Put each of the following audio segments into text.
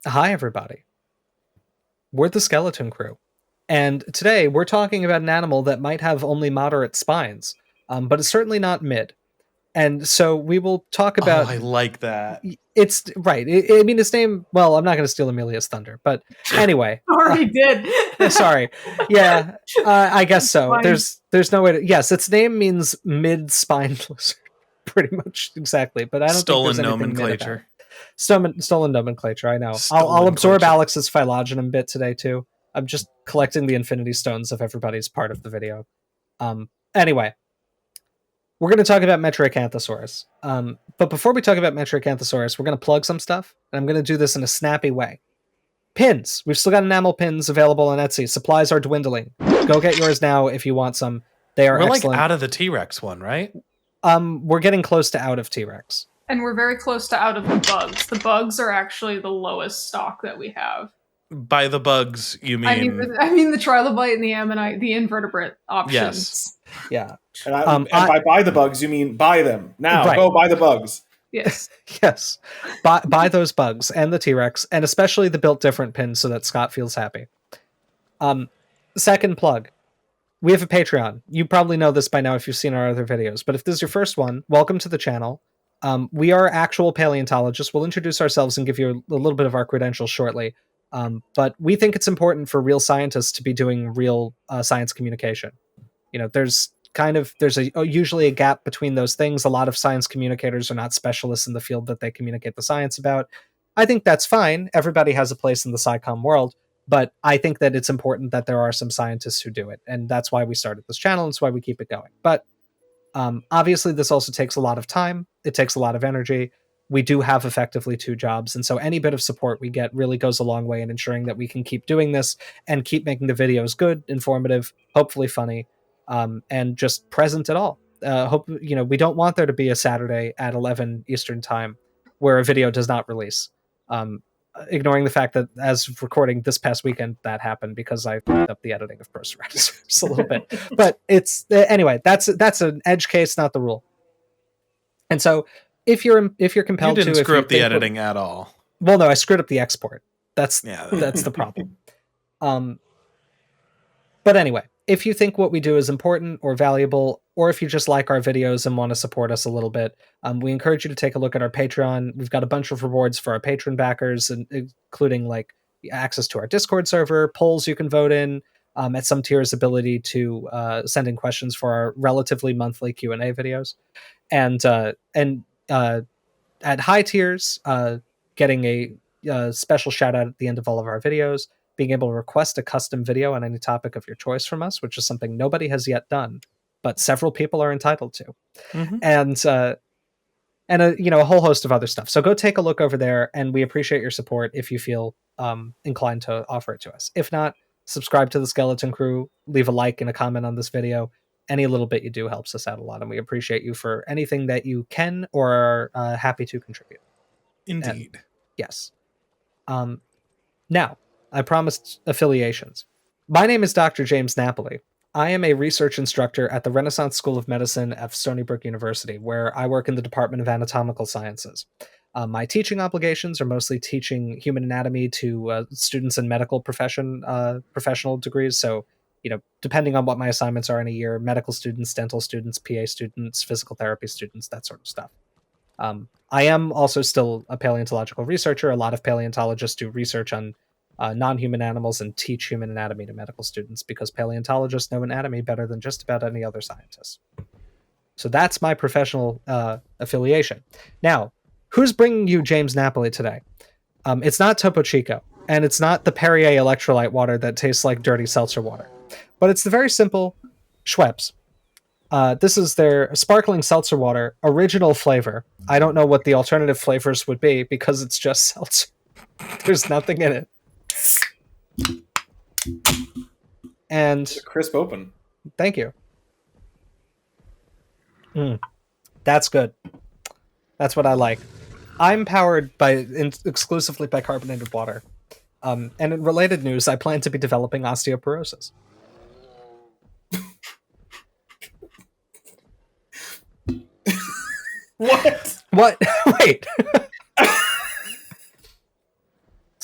Hi, everybody. We're the Skeleton Crew. And today we're talking about an animal that might have only moderate spines, but it's certainly not mid. And so we will talk about... Oh, I like that. It's right. I mean, his name... Well, I'm not going to steal Amelia's thunder, but anyway. Already did. Sorry. Yeah, I guess so. Fine. There's no way to... Yes, its name means mid-spine lizard. Pretty much exactly, but I don't think there's anything nomenclature. Stolen nomenclature, I know. I'll absorb Alex's phylogeny bit today, too. I'm just collecting the infinity stones of everybody's part of the video. Anyway, we're going to talk about Metricanthosaurus. But before we talk about Metricanthosaurus, we're going to plug some stuff, and I'm going to do this in a snappy way. Pins. We've still got enamel pins available on Etsy. Supplies are dwindling. Go get yours now if you want some. They are excellent. We're like out of the T-Rex one, right? We're getting close to out of T-Rex. And we're very close to out of the bugs. The bugs are actually the lowest stock that we have. By the bugs, you mean... I mean the trilobite and the ammonite, the invertebrate options. Yes. Yeah. And by buy the bugs, you mean buy them. Now, right. Go buy the bugs. Yes. Yes. Buy those bugs and the T-Rex, and especially the built different pin so that Scott feels happy. Second plug. We have a Patreon. You probably know this by now if you've seen our other videos, but if this is your first one, welcome to the channel. We are actual paleontologists. We'll introduce ourselves and give you a little bit of our credentials shortly. But we think it's important for real scientists to be doing real science communication. You know, there's usually a gap between those things. A lot of science communicators are not specialists in the field that they communicate the science about. I think that's fine. Everybody has a place in the SciComm world. But I think that it's important that there are some scientists who do it. And that's why we started this channel. And that's why we keep it going. But obviously, this also takes a lot of time. It takes a lot of energy. We do have effectively 2 jobs. And so any bit of support we get really goes a long way in ensuring that we can keep doing this and keep making the videos good, informative, hopefully funny, and just present at all. We don't want there to be a Saturday at 11 Eastern time where a video does not release. Ignoring the fact that as of recording this past weekend that happened because I fucked up the editing of Proceratosaurus a little bit. But it's anyway, that's an edge case, not the rule. And so if you're compelled you didn't to screw up the editing at all. Well, no, I screwed up the export. That's the problem. But anyway, if you think what we do is important or valuable, or if you just like our videos and want to support us a little bit, we encourage you to take a look at our Patreon. We've got a bunch of rewards for our patron backers, including like access to our Discord server, polls you can vote in, at some tiers ability to send in questions for our relatively monthly Q&A videos. And at high tiers, getting a special shout out at the end of all of our videos, being able to request a custom video on any topic of your choice from us, which is something nobody has yet done, but several people are entitled to. Mm-hmm. And a whole host of other stuff. So go take a look over there, and we appreciate your support if you feel inclined to offer it to us. If not, subscribe to the Skeleton Crew, leave a like and a comment on this video. Any little bit you do helps us out a lot, and we appreciate you for anything that you can or are happy to contribute. Indeed. And, yes. Now, I promised affiliations. My name is Dr. James Napoli. I am a research instructor at the Renaissance School of Medicine at Stony Brook University, where I work in the Department of Anatomical Sciences. My teaching obligations are mostly teaching human anatomy to students in medical professional degrees. So, depending on what my assignments are in a year, medical students, dental students, PA students, physical therapy students, that sort of stuff. I am also still a paleontological researcher. A lot of paleontologists do research on non-human animals and teach human anatomy to medical students because paleontologists know anatomy better than just about any other scientist. So that's my professional affiliation. Now, who's bringing you James Napoli today? It's not Topo Chico, and it's not the Perrier electrolyte water that tastes like dirty seltzer water, but it's the very simple Schweppes. This is their sparkling seltzer water, original flavor. I don't know what the alternative flavors would be because it's just seltzer. There's nothing in it. And it's a crisp open. Thank you. That's good. That's what I like. I'm powered exclusively by carbonated water. And in related news, I plan to be developing osteoporosis. What? Wait.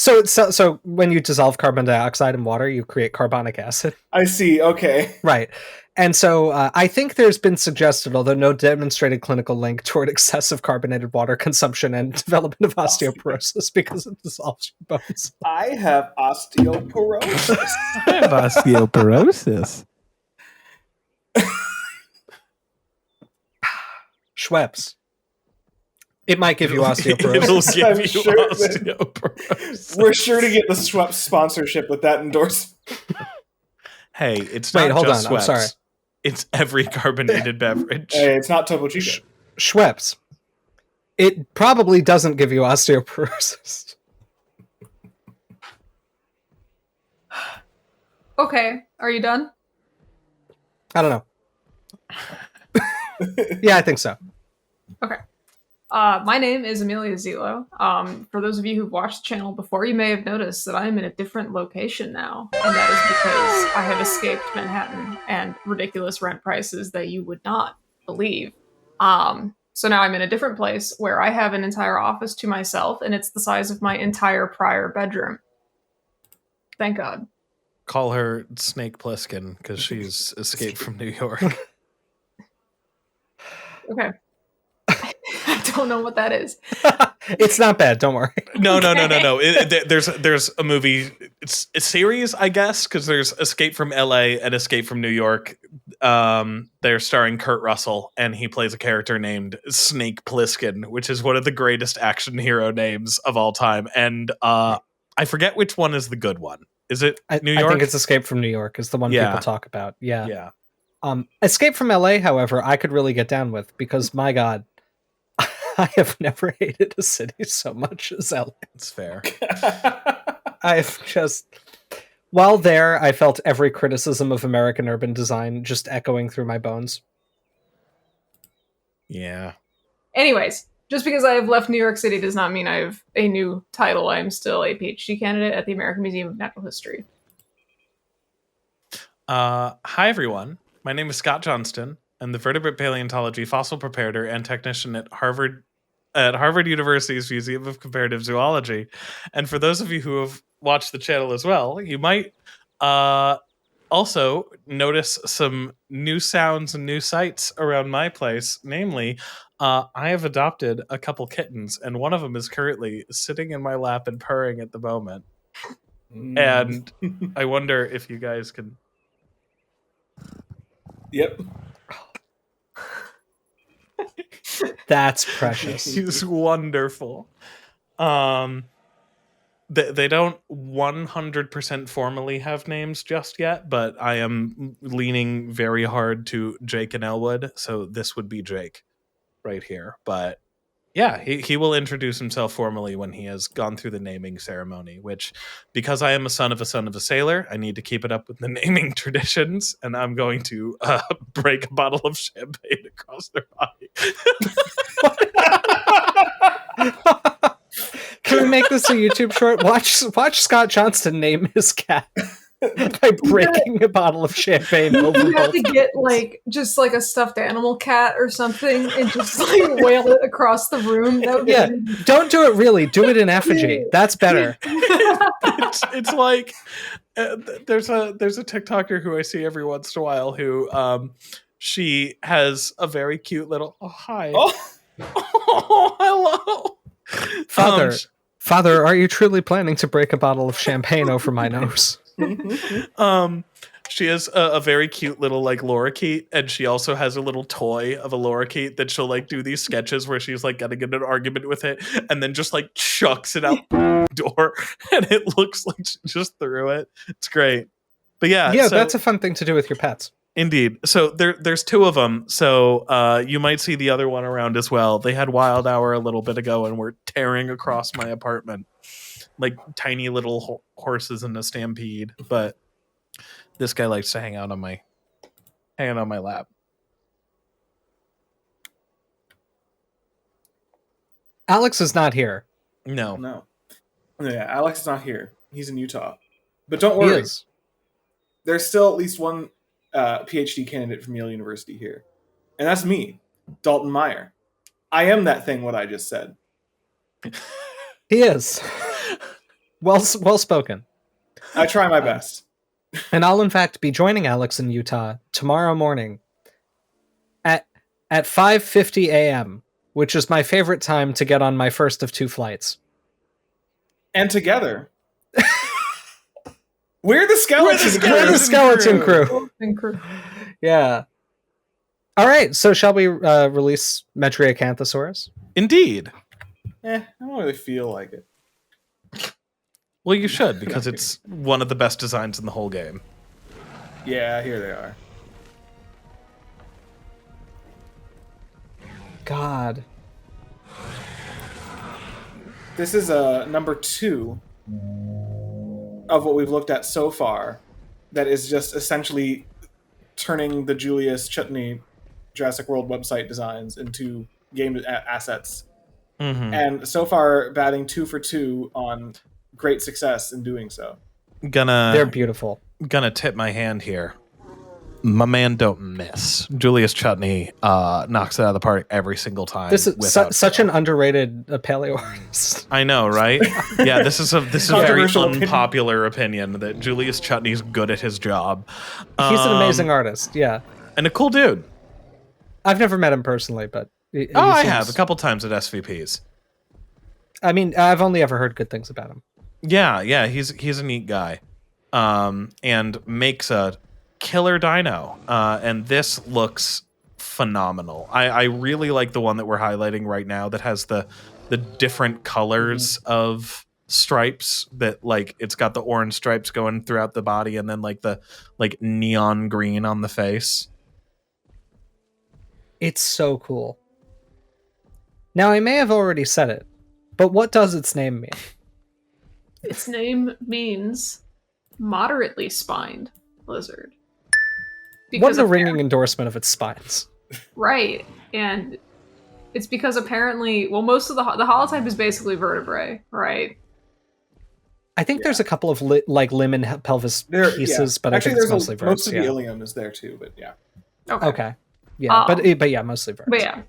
So when you dissolve carbon dioxide in water, you create carbonic acid. I see. Okay. Right. And so I think there's been suggested, although no demonstrated clinical link, toward excessive carbonated water consumption and development of osteoporosis because it dissolves your bones. I have osteoporosis. I have osteoporosis. Schweppes. It might give you osteoporosis. It'll give I'm you sure osteoporosis. We're sure to get the Schweppes sponsorship with that endorsement. Hey, it's Wait, not hold just on, I'm Schweppes. sorry. It's every carbonated beverage. Hey, it's not Topo Chico. Schweppes. It probably doesn't give you osteoporosis. Okay, are you done? I don't know. Yeah, I think so. Okay. My name is Amelia Zelo. For those of you who've watched the channel before, you may have noticed that I am in a different location now, and that is because I have escaped Manhattan and ridiculous rent prices that you would not believe. So now I'm in a different place where I have an entire office to myself, and it's the size of my entire prior bedroom. Thank God. Call her Snake Plissken because she's escaped from New York. Okay. I don't know what that is. It's not bad, don't worry. No. There's a movie, it's a series, I guess, because there's Escape from LA and Escape from New York. They're starring Kurt Russell, and he plays a character named Snake Plissken, which is one of the greatest action hero names of all time. And I forget which one is the good one. Is it New York? I think it's Escape from New York is the one Yeah. people talk about. Yeah. Yeah. Escape from LA, however, I could really get down with because, my God, I have never hated a city so much as LA. It's fair. I've just... While there, I felt every criticism of American urban design just echoing through my bones. Yeah. Anyways, just because I have left New York City does not mean I have a new title. I am still a PhD candidate at the American Museum of Natural History. Hi, everyone. My name is Scott Johnston. I'm the vertebrate paleontology fossil preparator and technician at Harvard University's Museum of Comparative Zoology. And for those of you who have watched the channel as well, you might also notice some new sounds and new sights around my place. Namely, I have adopted a couple kittens, and one of them is currently sitting in my lap and purring at the moment. And I wonder if you guys can... Yep. That's precious. He's wonderful. They don't 100% formally have names just yet, but I am leaning very hard to Jake and Elwood, so this would be Jake right here. But yeah, he will introduce himself formally when he has gone through the naming ceremony, which, because I am a son of a sailor, I need to keep it up with the naming traditions, and I'm going to break a bottle of champagne across their body. Can we make this a YouTube short? Watch Scott Johnston name his cat by breaking a bottle of champagne over You have both. to get just a stuffed animal cat or something and just wail it across the room. That would Yeah, be... don't do it really. Do it in effigy. That's better. It's like there's a TikToker who I see every once in a while who she has a very cute little hi. Oh. Hello. Father, are you truly planning to break a bottle of champagne over my nose? She has a very cute little lorikeet, and she also has a little toy of a lorikeet that she'll do these sketches where she's getting in an argument with it and then just chucks it out the door, and it looks like she just threw it. It's great. But yeah, so, that's a fun thing to do with your pets. Indeed. So there's two of them. So you might see the other one around as well. They had wild hour a little bit ago and were tearing across my apartment like tiny little horses in a stampede. But this guy likes to hang on my lap. Alex is not here. No. Yeah, Alex is not here. He's in Utah. But don't He worry. is. There's still at least one PhD candidate from Yale University here. And that's me, Dalton Meyer. I am that thing what I just said. He is. Well spoken. I try my best. And I'll in fact be joining Alex in Utah tomorrow morning at 5:50 a.m., which is my favorite time to get on my first of 2 flights. And together. We're the skeleton crew. We're the skeleton crew. Skeleton crew. Yeah. All right, so shall we release Metriacanthosaurus? Indeed. I don't really feel like it. Well, you should, because it's one of the best designs in the whole game. Yeah, here they are. God. This is number 2 of what we've looked at so far. That is just essentially turning the Julius Csotonyi Jurassic World website designs into game assets. Mm-hmm. And so far, batting 2 for 2 on great success in doing so. They're beautiful. Gonna tip my hand here. My man don't miss. Julius Csotonyi knocks it out of the park every single time. This is such an underrated paleo artist. I know, right? Yeah, this is a very Controversial unpopular opinion that Julius Chutney's good at his job. He's an amazing artist, yeah. And a cool dude. I've never met him personally, but I have a couple times at SVPs. I mean, I've only ever heard good things about him. Yeah, he's a neat guy, and makes a killer dino. And this looks phenomenal. I really like the one that we're highlighting right now that has the different colors of stripes. That like it's got the orange stripes going throughout the body, and then like the neon green on the face. It's so cool. Now, I may have already said it, but what does its name mean? Its name means moderately spined lizard. What a ringing endorsement of its spines. Right. And it's because apparently, well, most of the holotype is basically vertebrae, right? I think there's a couple of limb and pelvis pieces, but actually, I think it's mostly vertebrae. Most of the ilium is there too, but yeah. Okay. Yeah, but yeah, mostly vertebrae. But yeah.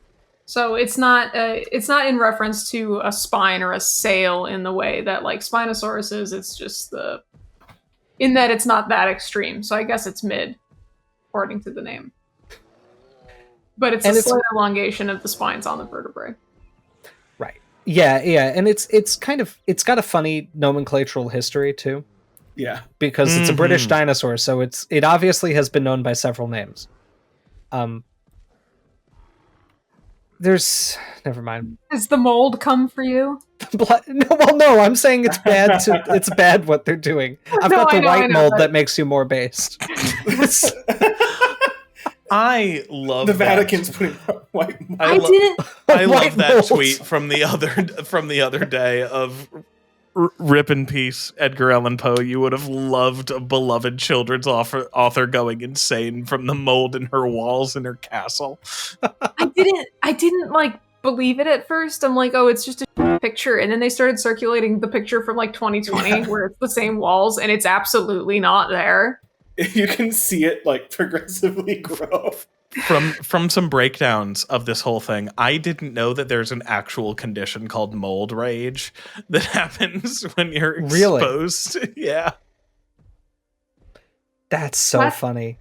So it's not in reference to a spine or a sail in the way that like Spinosaurus is. It's just in that it's not that extreme. So I guess it's mid, according to the name. But it's a slight elongation of the spines on the vertebrae. Right. Yeah, and it's got a funny nomenclatural history too. Yeah. Because it's a British dinosaur, so it obviously has been known by several names. Never mind. Does the mold come for you? No, I'm saying it's bad. It's bad what they're doing. I've got the white mold that makes you more based. I love the Vatican's putting white mold. I love that tweet from the other day of rip in peace, Edgar Allan Poe. You would have loved a beloved children's author going insane from the mold in her walls in her castle. I didn't like believe it at first. I'm like, oh, it's just a picture. And then they started circulating the picture from like 2020 where it's the same walls and it's absolutely not there. You can see it like progressively grow. From some breakdowns of this whole thing, I didn't know that there's an actual condition called mold rage that happens when you're exposed. Really? Yeah. That's so funny.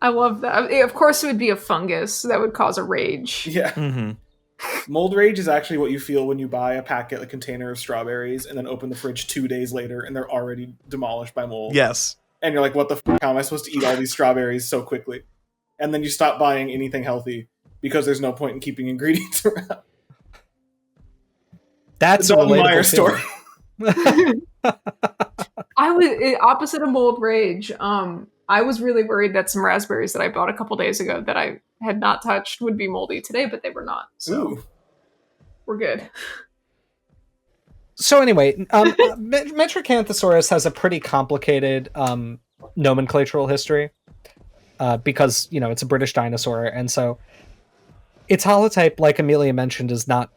I love that. Of course, it would be a fungus that would cause a rage. Yeah. Mm-hmm. Mold rage is actually what you feel when you buy a container of strawberries and then open the fridge 2 days later and they're already demolished by mold. Yes. And you're like, what the f***? How am I supposed to eat all these strawberries so quickly? And then you stop buying anything healthy because there's no point in keeping ingredients around. That's a relatable story. I was opposite of mold rage. I was really worried that some raspberries that I bought a couple days ago that I had not touched would be moldy today, but they were not. So we're good. So anyway, Metricanthosaurus has a pretty complicated nomenclatural history. Because, it's a British dinosaur, and so its holotype, like Amelia mentioned, is not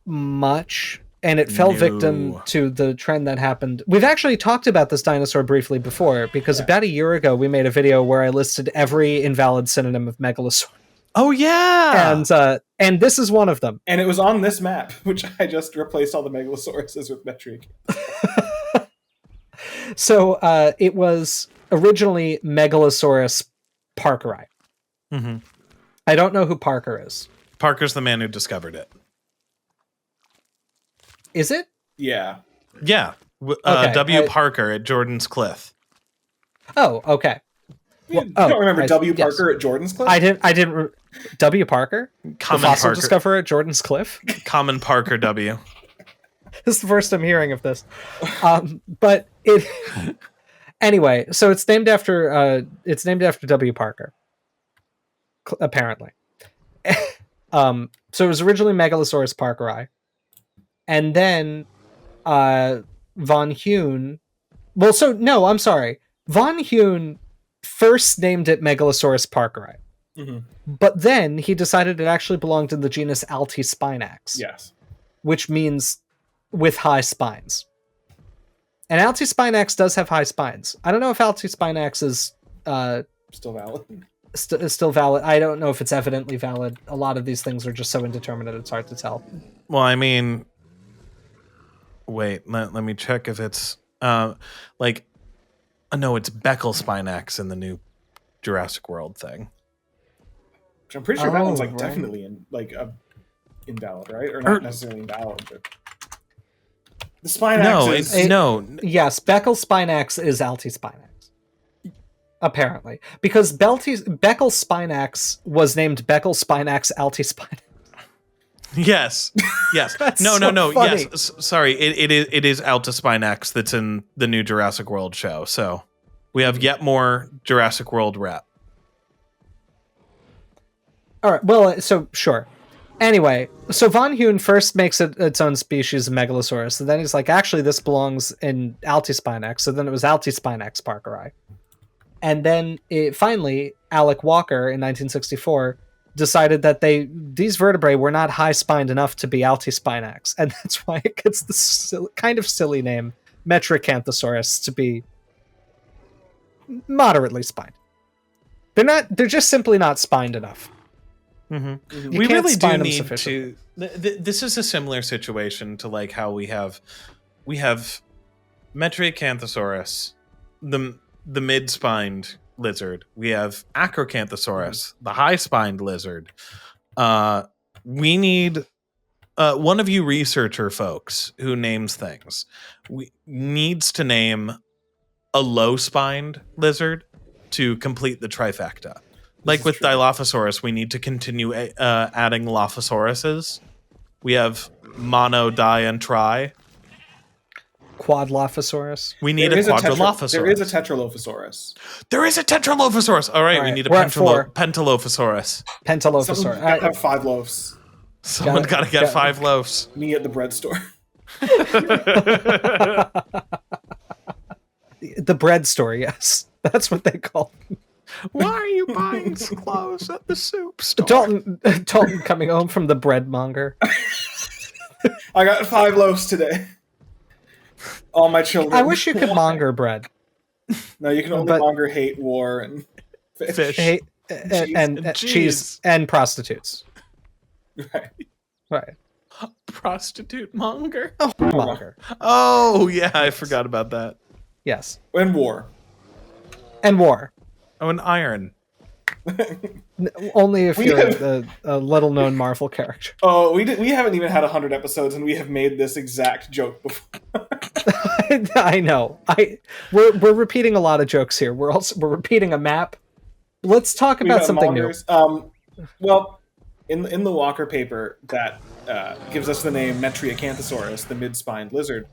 much, and it fell victim to the trend that happened. We've actually talked about this dinosaur briefly before, because about a year ago we made a video where I listed every invalid synonym of Megalosaurus. Oh yeah. And this is one of them. And it was on this map, which I just replaced all the megalosauruses with Metric. So it was originally Megalosaurus parkeri. Mm-hmm. I don't know who Parker is. Parker's the man who discovered it. Is it? Yeah. Yeah. Okay, W. Parker at Jordan's Cliff. Oh, okay. You don't remember W. yes. Parker at Jordan's Cliff? I didn't. W. Parker, the Common fossil Parker. discoverer at Jordan's Cliff. Common Parker W. This is the first I'm hearing of this. But it anyway. So it's named after W. Parker. Apparently. So it was originally Megalosaurus parkeri, and then von Huene. Well, so no, I'm sorry. Von Huene first named it Megalosaurus parkeri, but then he decided it actually belonged in the genus Altispinax. Yes. Which means with high spines. And Altispinax does have high spines. I don't know if Altispinax is Still valid. still valid. I don't know if it's evidently valid. A lot of these things are just so indeterminate it's hard to tell. Well, I mean, wait, let me check if it's no, it's Beckelspinax in the new Jurassic World thing. Which I'm pretty sure that one's right. definitely invalid, right? Or not necessarily invalid, but the Spinax No, Yes, Beckelspinax is Altispinax. Apparently. Because Beckelspinax was named Beckelspinax Altispinax. Yes. That's no. so funny. Yes. Sorry. It is Altispinax that's in the new Jurassic World show. So we have yet more Jurassic World rep. All right. Well, so sure. Anyway, so von Huene first makes it its own species of Megalosaurus, and then he's like, actually, this belongs in Altispinax. So then it was Altispinax parkeri. And then finally, Alec Walker in 1964 decided that these vertebrae were not high-spined enough to be Altispinax, and that's why it gets the kind of silly name Metricanthosaurus to be moderately spined. They're just simply not spined enough. Mm-hmm. You We can't really do spine them need sufficiently. to. This is a similar situation to like how we have Metriacanthosaurus, the mid-spined lizard. We have Acrocanthosaurus, the high-spined lizard. We need one of you researcher folks who names things. Needs to name a low-spined lizard to complete the trifecta. Like with Dilophosaurus, we need to continue adding Lophosauruses. We have mono, di, and tri. Quadlophosaurus. We need a Quadrilophosaurus. There is a Tetralophosaurus. There is a Tetralophosaurus. All right, we need a we're at 4. Pentalophosaurus. Pentalophosaurus. Someone's got to have 5 loaves. Someone got to get 5 loaves. Me at the bread store. The bread store, yes. That's what they call it. Why are you buying clothes at the soup store? Dalton coming home from the bread monger. I got 5 loaves today. All my children. I wish you could monger bread. No, you can only monger hate, war, and Fish. Hate, and cheese and prostitutes. Right. Prostitute monger. Oh, monger. Oh, yeah, I forgot about that. Yes. And war. And war. Oh, and iron. Only if you're a little-known Marvel character. Oh, we haven't even had 100 episodes, and we have made this exact joke before. I know. We're repeating a lot of jokes here. We're repeating a map. Let's talk about something new. Well, in the Walker paper that gives us the name Metriacanthosaurus, the mid-spined lizard.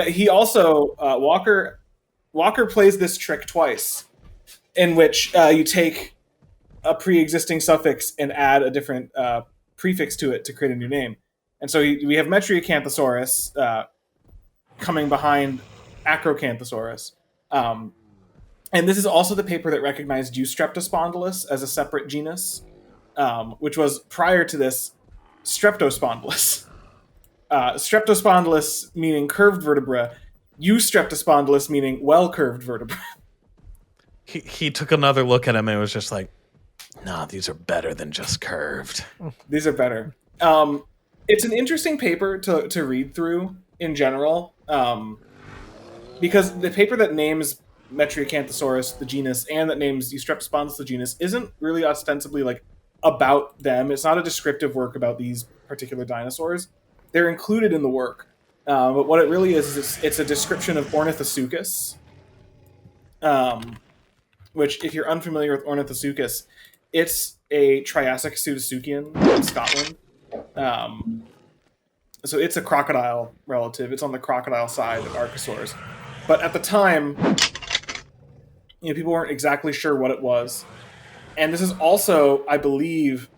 He also Walker plays this trick twice, in which you take a pre-existing suffix and add a different prefix to it to create a new name. And so we have Metriacanthosaurus coming behind Acrocanthosaurus. And this is also the paper that recognized Eustreptospondylus as a separate genus, which was, prior to this, Streptospondylus. Streptospondylus meaning curved vertebra, Eustreptospondylus meaning well-curved vertebra. He took another look at him and was just like, Nah, these are better than just curved. These are better. It's an interesting paper to read through in general, because the paper that names Metriacanthosaurus, the genus, and that names Eustreptospondylus, the genus, isn't really ostensibly like about them. It's not a descriptive work about these particular dinosaurs. They're included in the work, but what it really is it's a description of Ornithosuchus, which, if you're unfamiliar with Ornithosuchus, it's a Triassic pseudoseuchian in Scotland. So it's a crocodile relative. It's on the crocodile side of Archosaurs. But at the time, people weren't exactly sure what it was. And this is also, I believe,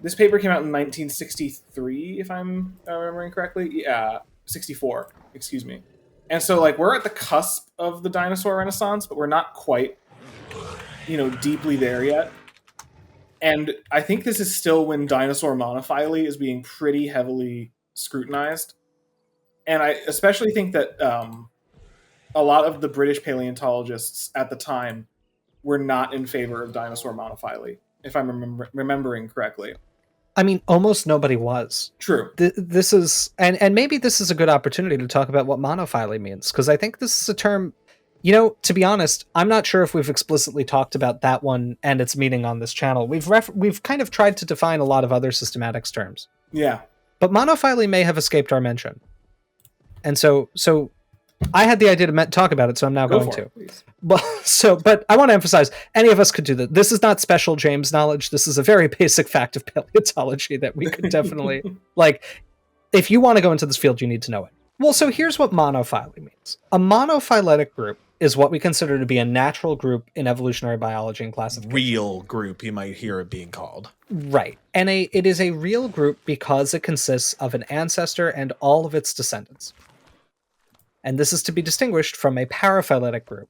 this paper came out in 1963, if I'm remembering correctly. Yeah, 64, excuse me. And so, like, we're at the cusp of the dinosaur renaissance, but we're not quite, deeply there yet. And I think this is still when dinosaur monophyly is being pretty heavily scrutinized. And I especially think that a lot of the British paleontologists at the time were not in favor of dinosaur monophyly, if I'm remembering correctly. I mean, almost nobody was. True. This is, and maybe this is a good opportunity to talk about what monophyly means, because I think this is a term, to be honest, I'm not sure if we've explicitly talked about that one and its meaning on this channel. We've kind of tried to define a lot of other systematics terms. Yeah. But monophyly may have escaped our mention. And so I had the idea to talk about it, so I'm now going to. But I want to emphasize, any of us could do that. This is not special James knowledge. This is a very basic fact of paleontology that we could definitely, if you want to go into this field, you need to know it. Well, so here's what monophyly means. A monophyletic group is what we consider to be a natural group in evolutionary biology and classification. Real group, you might hear it being called. Right. And it is a real group because it consists of an ancestor and all of its descendants. And this is to be distinguished from a paraphyletic group.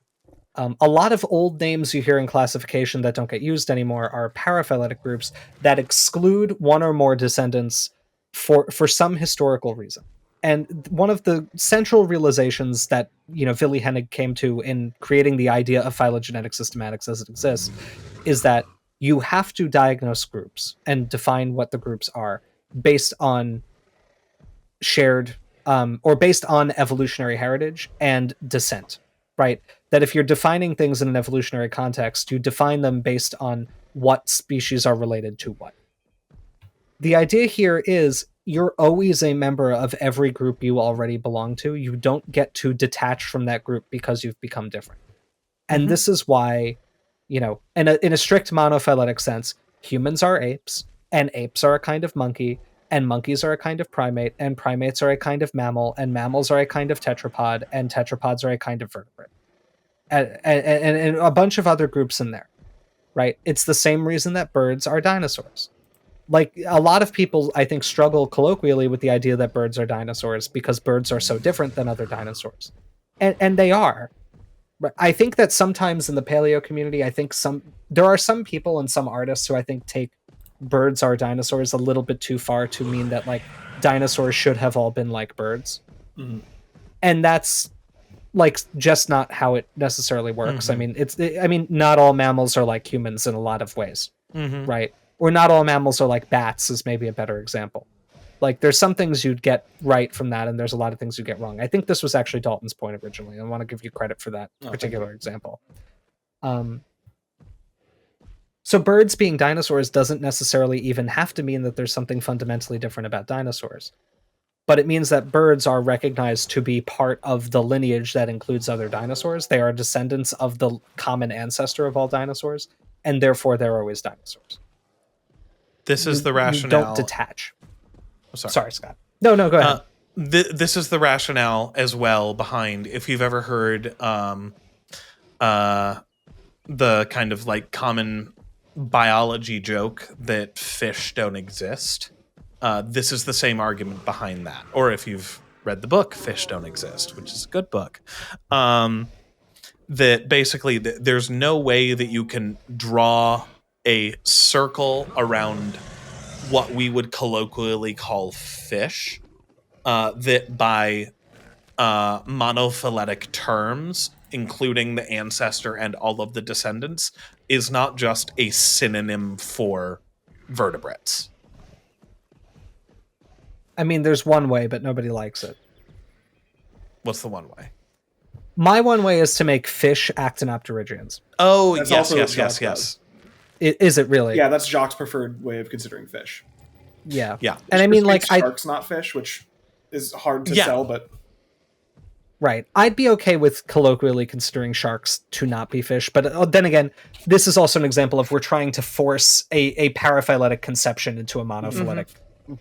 A lot of old names you hear in classification that don't get used anymore are paraphyletic groups that exclude one or more descendants for some historical reason. And one of the central realizations that, Willi Hennig came to in creating the idea of phylogenetic systematics as it exists is that you have to diagnose groups and define what the groups are based on shared or based on evolutionary heritage and descent, right? That if you're defining things in an evolutionary context, you define them based on what species are related to what. The idea here is you're always a member of every group you already belong to. You don't get to detach from that group because you've become different. And this is why, in a strict monophyletic sense, humans are apes, and apes are a kind of monkey, and monkeys are a kind of primate, and primates are a kind of mammal, and mammals are a kind of tetrapod, and tetrapods are a kind of vertebrate. And a bunch of other groups in there, right? It's the same reason that birds are dinosaurs. Like, a lot of people, I think, struggle colloquially with the idea that birds are dinosaurs because birds are so different than other dinosaurs. And they are. But I think that sometimes in the paleo community, there are some people and some artists who I think take birds are dinosaurs a little bit too far to mean that, like, dinosaurs should have all been like birds. Mm-hmm. And that's, like, just not how it necessarily works. Mm-hmm. I mean, not all mammals are like humans in a lot of ways, right? Or not all mammals are like bats is maybe a better example. Like, there's some things you'd get right from that, and there's a lot of things you get wrong. I think this was actually Dalton's point originally. I want to give you credit for that particular example. So birds being dinosaurs doesn't necessarily even have to mean that there's something fundamentally different about dinosaurs. But it means that birds are recognized to be part of the lineage that includes other dinosaurs. They are descendants of the common ancestor of all dinosaurs, and therefore they're always dinosaurs. This is the rationale. You don't detach. Sorry, Scott. No, go ahead. This is the rationale as well behind, if you've ever heard the kind of like common biology joke that fish don't exist. This is the same argument behind that. Or if you've read the book Fish Don't Exist, which is a good book, that basically there's no way that you can draw a circle around what we would colloquially call fish, that by monophyletic terms including the ancestor and all of the descendants, is not just a synonym for vertebrates. I mean, there's one way, but nobody likes it. What's the one way? My one way is to make fish actinopterygians. Oh, That's yes, also yes, what yes, Jacques yes. Is it really? Yeah, that's Jacques' preferred way of considering fish. Yeah. Yeah. And I mean, like, sharks, not fish, which is hard to sell, but Right. I'd be okay with colloquially considering sharks to not be fish, but then again, this is also an example of we're trying to force a paraphyletic conception into a monophyletic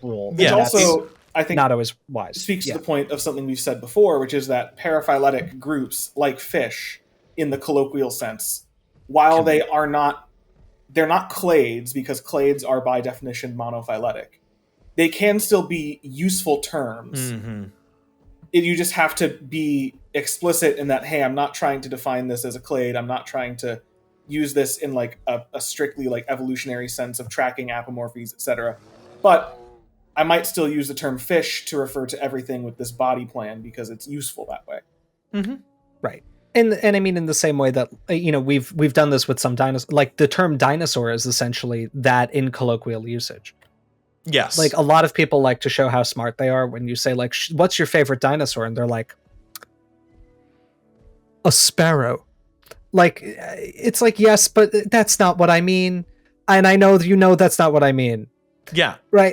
rule. which and that's also I think not always wise. speaks to the point of something we've said before, which is that paraphyletic groups, like fish, in the colloquial sense, while they're not clades, because clades are by definition monophyletic, they can still be useful terms. You just have to be explicit in that, hey, I'm not trying to define this as a clade, I'm not trying to use this in like a strictly like evolutionary sense of tracking apomorphies, etc. But I might still use the term fish to refer to everything with this body plan because it's useful that way. Right. And I mean, in the same way that, we've done this with some dinosaurs, like the term dinosaur is essentially that in colloquial usage. Yes. Like a lot of people like to show how smart they are when you say like, what's your favorite dinosaur? And they're like, a sparrow. Like, it's like, yes, but that's not what I mean. And I know that's not what I mean. Yeah. Right.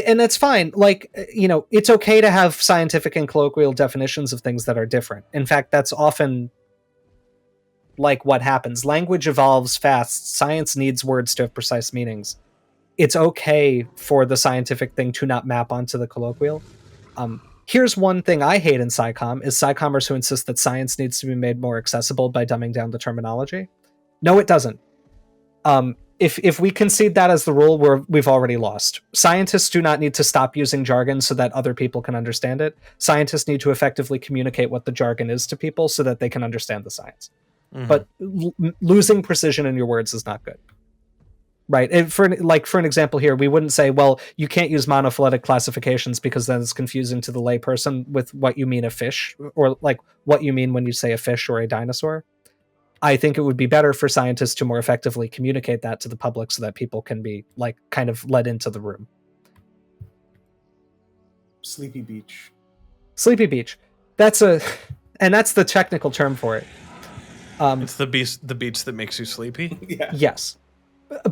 And that's fine. Like, it's okay to have scientific and colloquial definitions of things that are different. In fact, that's often like what happens. Language evolves fast. Science needs words to have precise meanings. It's okay for the scientific thing to not map onto the colloquial. Here's one thing I hate in SciComm is SciCommers who insist that science needs to be made more accessible by dumbing down the terminology. No, it doesn't. If we concede that as the rule, we've already lost. Scientists do not need to stop using jargon so that other people can understand it. Scientists need to effectively communicate what the jargon is to people so that they can understand the science. But losing precision in your words is not good. Right. And for an example here, we wouldn't say, well, you can't use monophyletic classifications because then it's confusing to the layperson with what you mean a fish, or like what you mean when you say a fish or a dinosaur. I think it would be better for scientists to more effectively communicate that to the public so that people can be like kind of led into the room. Sleepy beach. Sleepy beach. That's the technical term for it. It's the beach that makes you sleepy. Yeah. Yes.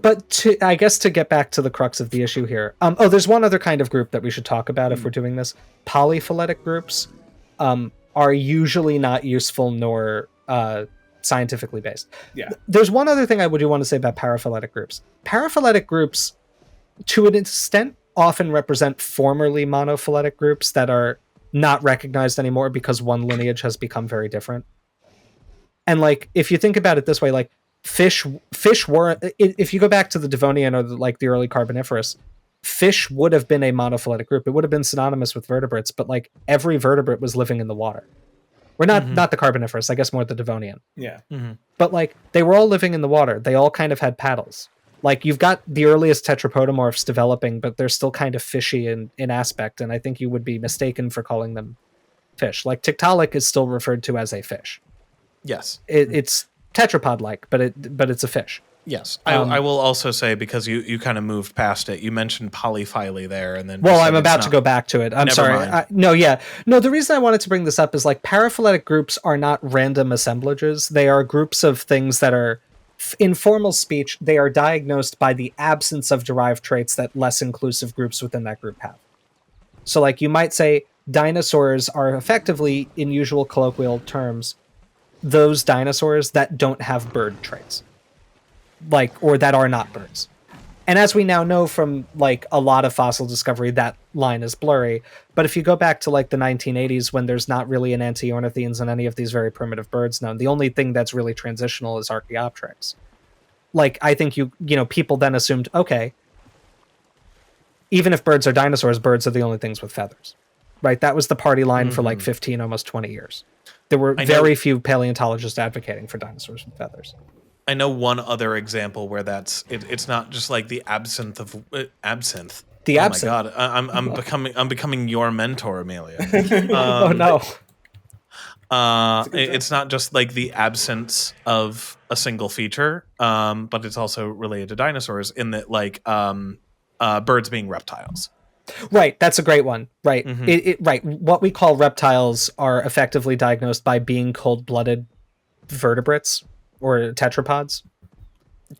But I guess to get back to the crux of the issue here. There's one other kind of group that we should talk about if we're doing this. Polyphyletic groups are usually not useful nor scientifically based. Yeah. There's one other thing I would want to say about paraphyletic groups. Paraphyletic groups, to an extent, often represent formerly monophyletic groups that are not recognized anymore because one lineage has become very different. And like, if you think about it this way, like fish were, if you go back to the Devonian or the early Carboniferous, fish would have been a monophyletic group. It would have been synonymous with vertebrates, but like every vertebrate was living in the water. Or not the Carboniferous, I guess more the Devonian. Yeah. But like they were all living in the water. They all kind of had paddles. Like you've got the earliest tetrapodomorphs developing, but they're still kind of fishy in aspect, and I think you would be mistaken for calling them fish. Like Tiktaalik is still referred to as a fish. Yes. It's tetrapod-like, but it's a fish. Yes. I will also say, because you kind of moved past it, you mentioned polyphyly there, and then... Well, I'm about to go back to it. I'm Never sorry. mind. No, the reason I wanted to bring this up is like paraphyletic groups are not random assemblages. They are groups of things that are, in formal speech, they are diagnosed by the absence of derived traits that less inclusive groups within that group have. So like you might say dinosaurs are effectively, in usual colloquial terms, those dinosaurs that don't have bird traits. Like, or that are not birds. And as we now know from like a lot of fossil discovery, that line is blurry. But if you go back to like the 1980s, when there's not really an Antiornithines and any of these very primitive birds known, the only thing that's really transitional is Archaeopteryx. Like, I think people then assumed, okay, even if birds are dinosaurs, birds are the only things with feathers. Right? That was the party line for like 15, almost 20 years. There were very few paleontologists advocating for dinosaurs with feathers. I know one other example where it's not just like the absinthe of absinthe. The absinthe. Oh my god, I'm becoming your mentor, Amelia. Oh no. good It's not just like the absence of a single feature, but it's also related to dinosaurs in that, like, birds being reptiles. Right, that's a great one. Right, Mhm. right. What we call reptiles are effectively diagnosed by being cold-blooded vertebrates or tetrapods.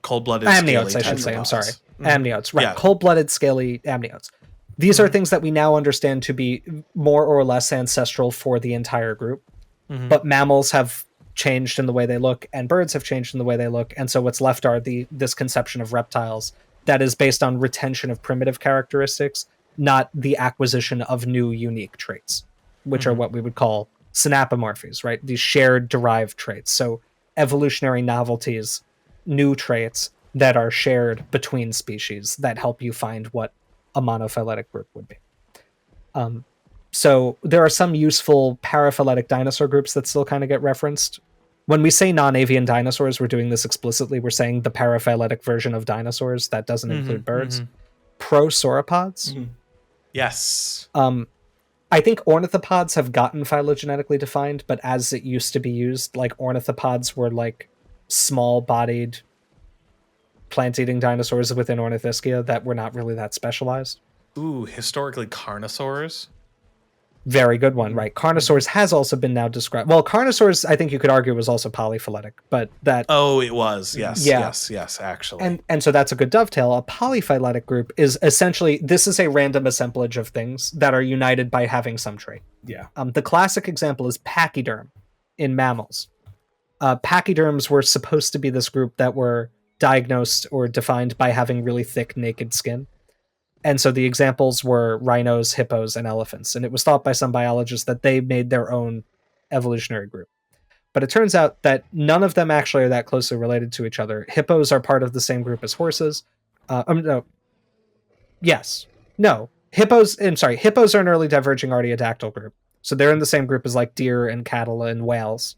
Cold-blooded, Amniotes, scaly I should say. I'm sorry, tetrapods. Mhm. amniotes. Right, Yeah. cold-blooded, scaly amniotes. These are things that we now understand to be more or less ancestral for the entire group. Mhm. But mammals have changed in the way they look, and birds have changed in the way they look, and so what's left are this conception of reptiles that is based on retention of primitive characteristics, not the acquisition of new unique traits, which are what we would call synapomorphies, right? These shared derived traits. So evolutionary novelties, new traits that are shared between species that help you find what a monophyletic group would be. So there are some useful paraphyletic dinosaur groups that still kind of get referenced. When we say non-avian dinosaurs, we're doing this explicitly. We're saying the paraphyletic version of dinosaurs. That doesn't include birds. Prosauropods. Yes. I think ornithopods have gotten phylogenetically defined, but as it used to be used, like ornithopods were like small-bodied plant-eating dinosaurs within Ornithischia that were not really that specialized. Ooh, historically carnosaurs. Very good one, right? Carnosaurs has also been now described. Well, Carnosaurs, I think you could argue, was also polyphyletic, but that Oh, it was. Yes. Yeah. Yes. Actually. and so that's a good dovetail. A polyphyletic group is essentially this is a random assemblage of things that are united by having some trait. Yeah. The classic example is pachyderm in mammals. Pachyderms were supposed to be this group that were diagnosed or defined by having really thick naked skin. And so the examples were rhinos, hippos, and elephants. And it was thought by some biologists that they made their own evolutionary group. But it turns out that none of them actually are that closely related to each other. Hippos are part of the same group as horses. No. Yes. No. Hippos are an early diverging artiodactyl group. So they're in the same group as like deer and cattle and whales.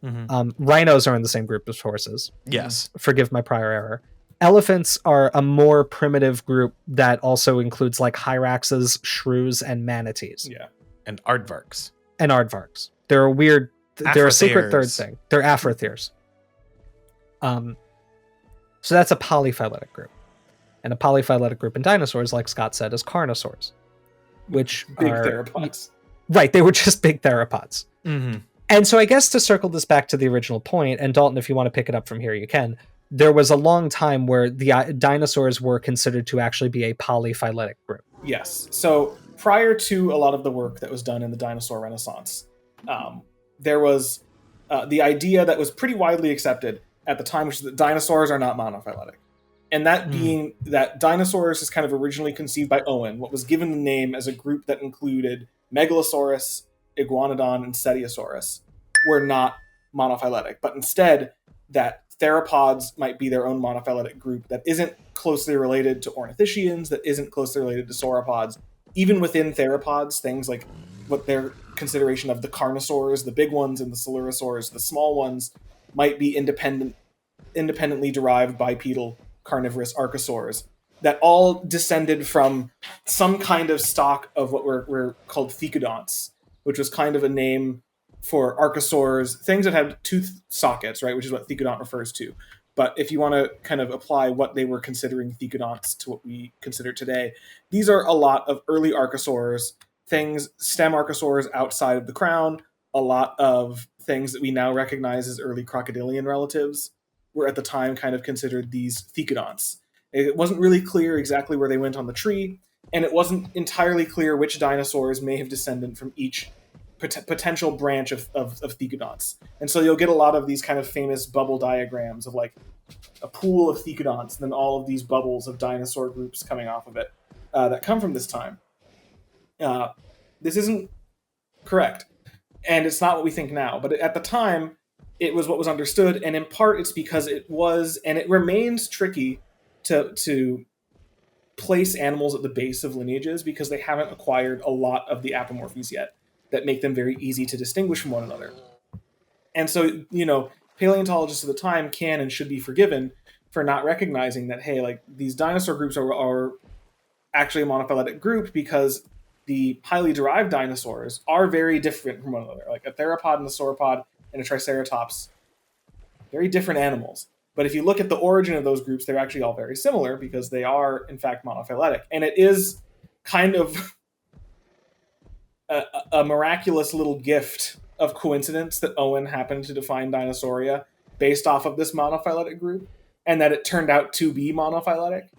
Rhinos are in the same group as horses. Yes. Forgive my prior error. Elephants are a more primitive group that also includes like hyraxes, shrews, and manatees. Yeah. And aardvarks. And aardvarks. They're a weird. They're a secret third Afrotheres. thing. They're afrotheres. So that's a polyphyletic group. And a polyphyletic group in dinosaurs, like Scott said, is carnosaurs, which Big are theropods. right. They were just big theropods. Mm-hmm. And so I guess to circle this back to the original point, and Dalton, if you want to pick it up from here, you can. There was a long time where the dinosaurs were considered to actually be a polyphyletic group. Yes. So prior to a lot of the work that was done in the dinosaur renaissance, there was the idea that was pretty widely accepted at the time, which is that dinosaurs are not monophyletic. And that being that dinosaurs is kind of originally conceived by Owen, what was given the name as a group that included Megalosaurus, Iguanodon, and Cetiosaurus, were not monophyletic, but instead that theropods might be their own monophyletic group that isn't closely related to ornithischians, that isn't closely related to sauropods. Even within theropods, things like what their consideration of the carnosaurs, the big ones, and the coelurosaurs, the small ones, might be independently derived bipedal carnivorous archosaurs that all descended from some kind of stock of what were called thecodonts, which was kind of a name for archosaurs, things that had tooth sockets, right, which is what thecodont refers to. But if you want to kind of apply what they were considering thecodonts to what we consider today, these are a lot of early archosaurs, things, stem archosaurs outside of the crown, a lot of things that we now recognize as early crocodilian relatives were at the time kind of considered these thecodonts. It wasn't really clear exactly where they went on the tree, and it wasn't entirely clear which dinosaurs may have descended from each potential branch of thecodonts. And so you'll get a lot of these kind of famous bubble diagrams of like a pool of thecodonts and then all of these bubbles of dinosaur groups coming off of it that come from this time. This isn't correct, and it's not what we think now. But at the time, it was what was understood, and in part it's because it was, and it remains tricky to place animals at the base of lineages because they haven't acquired a lot of the apomorphies yet that make them very easy to distinguish from one another. And so, paleontologists at the time can and should be forgiven for not recognizing that, hey, like these dinosaur groups are actually a monophyletic group because the highly derived dinosaurs are very different from one another. Like a theropod and a sauropod and a triceratops, very different animals. But if you look at the origin of those groups, they're actually all very similar because they are, in fact, monophyletic. And it is kind of a miraculous little gift of coincidence that Owen happened to define Dinosauria based off of this monophyletic group, and that it turned out to be monophyletic.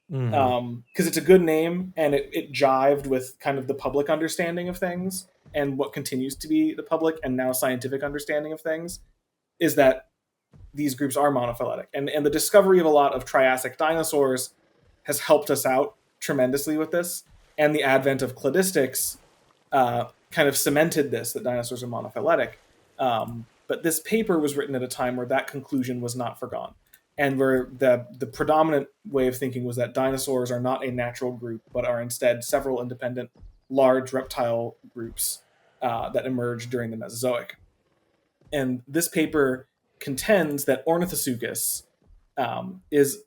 Because it's a good name, and it jived with kind of the public understanding of things, and what continues to be the public and now scientific understanding of things is that these groups are monophyletic. And the discovery of a lot of Triassic dinosaurs has helped us out tremendously with this, and the advent of cladistics kind of cemented this, that dinosaurs are monophyletic. But this paper was written at a time where that conclusion was not foregone, and where the predominant way of thinking was that dinosaurs are not a natural group, but are instead several independent, large reptile groups that emerged during the Mesozoic. And this paper contends that Ornithosuchus is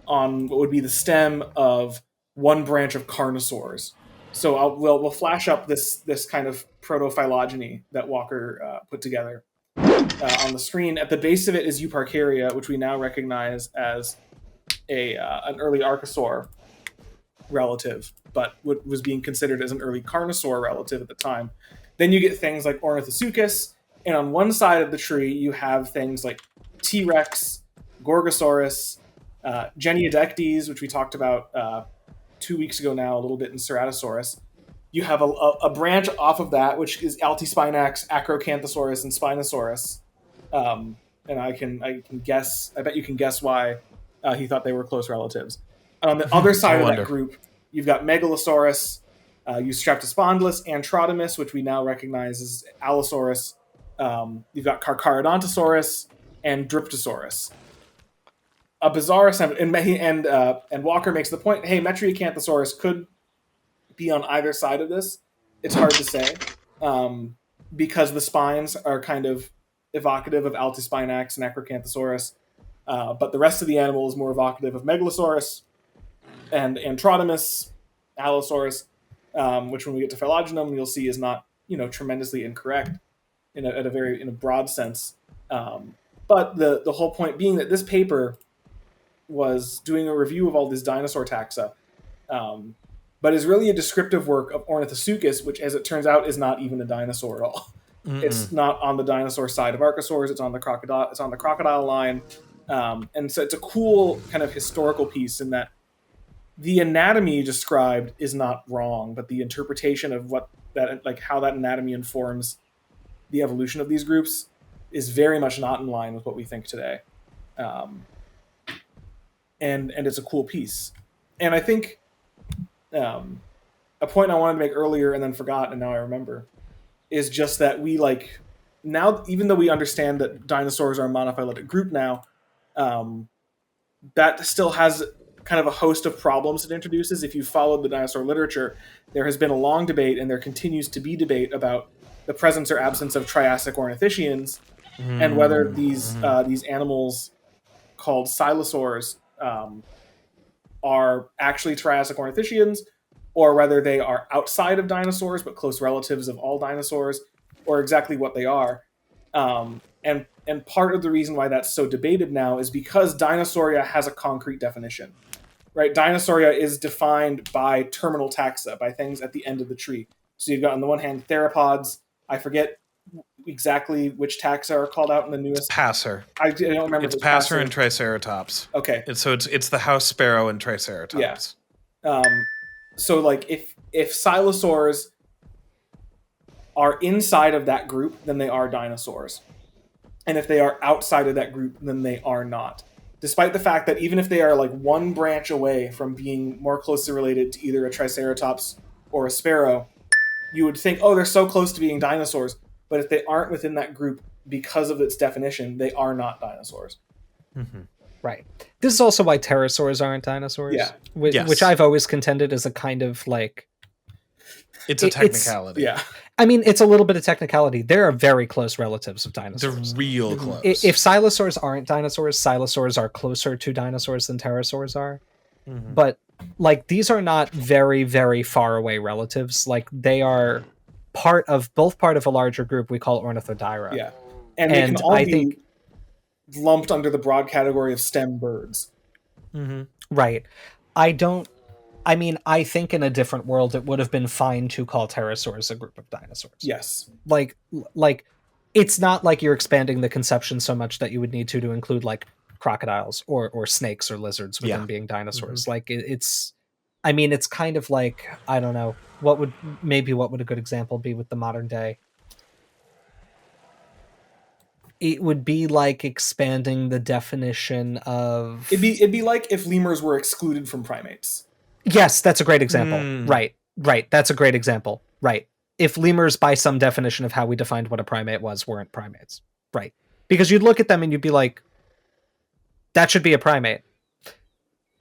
on what would be the stem of one branch of carnosaurs. So we'll flash up this kind of proto-phylogeny that Walker put together on the screen. At the base of it is Euparkeria, which we now recognize as an early archosaur relative, but what was being considered as an early carnosaur relative at the time. Then you get things like Ornithosuchus, and on one side of the tree you have things like T-Rex, Gorgosaurus, Geniodectes, which we talked about 2 weeks ago now, a little bit in Ceratosaurus. You have a branch off of that, which is Altispinax, Acrocanthosaurus, and Spinosaurus. And I can guess. I bet you can guess why he thought they were close relatives. And on the other side of that group, you've got Megalosaurus, Eustreptospondylus, Antrodomus, which we now recognize as Allosaurus. You've got Carcharodontosaurus and Dryptosaurus. A bizarre assembly, and Walker makes the point: hey, Metriacanthosaurus could be on either side of this. It's hard to say because the spines are kind of evocative of Altispinax and Acrocanthosaurus, but the rest of the animal is more evocative of Megalosaurus and Antrodomus, Allosaurus, which when we get to phylogenum you'll see is not tremendously incorrect in a broad sense. But the whole point being that this paper was doing a review of all these dinosaur taxa, but is really a descriptive work of Ornithosuchus, which, as it turns out, is not even a dinosaur at all. It's not on the dinosaur side of archosaurs. It's on the crocodile. It's on the crocodile line, and so it's a cool kind of historical piece in that the anatomy described is not wrong, but the interpretation of how that anatomy informs the evolution of these groups is very much not in line with what we think today. And it's a cool piece. And I think a point I wanted to make earlier and then forgot, and now I remember, is just that we now, even though we understand that dinosaurs are a monophyletic group now, that still has kind of a host of problems it introduces. If you followed the dinosaur literature, there has been a long debate, and there continues to be debate about the presence or absence of Triassic ornithischians, and whether these animals called silosaurs are actually Triassic ornithischians, or whether they are outside of dinosaurs but close relatives of all dinosaurs, or exactly what they are. And part of the reason why that's so debated now is because Dinosauria has a concrete definition, right? Dinosauria is defined by terminal taxa, by things at the end of the tree. So you've got on the one hand theropods. I forget exactly which taxa are called out in the newest. Passer. I don't remember. It's Passer and Triceratops. Okay. It's the house sparrow and Triceratops. Yeah. So if silosaurs are inside of that group, then they are dinosaurs. And if they are outside of that group, then they are not. Despite the fact that even if they are one branch away from being more closely related to either a Triceratops or a sparrow, you would think, oh, they're so close to being dinosaurs. But if they aren't within that group because of its definition, they are not dinosaurs. Mm-hmm. Right. This is also why pterosaurs aren't dinosaurs. Yeah. Which I've always contended is a kind of It's a technicality. Yeah. I mean, it's a little bit of technicality. There are very close relatives of dinosaurs. They're real close. If silosaurs aren't dinosaurs, silosaurs are closer to dinosaurs than pterosaurs are. Mm-hmm. But like these are not very, very far away relatives. Like they are part of a larger group we call Ornithodyra. Yeah, and they can And all I be think lumped under the broad category of stem birds. right. I mean, I think in a different world it would have been fine to call pterosaurs a group of dinosaurs. Yes. Like it's not like you're expanding the conception so much that you would need to include like crocodiles or snakes or lizards within being dinosaurs. Like it's I mean, it's kind of like, I don't know, what would a good example be with the modern day? It would be like expanding the definition of It'd be like if lemurs were excluded from primates. Yes, that's a great example. Right. That's a great example. Right. If lemurs, by some definition of how we defined what a primate was, weren't primates. Right. Because you'd look at them and you'd be like, that should be a primate.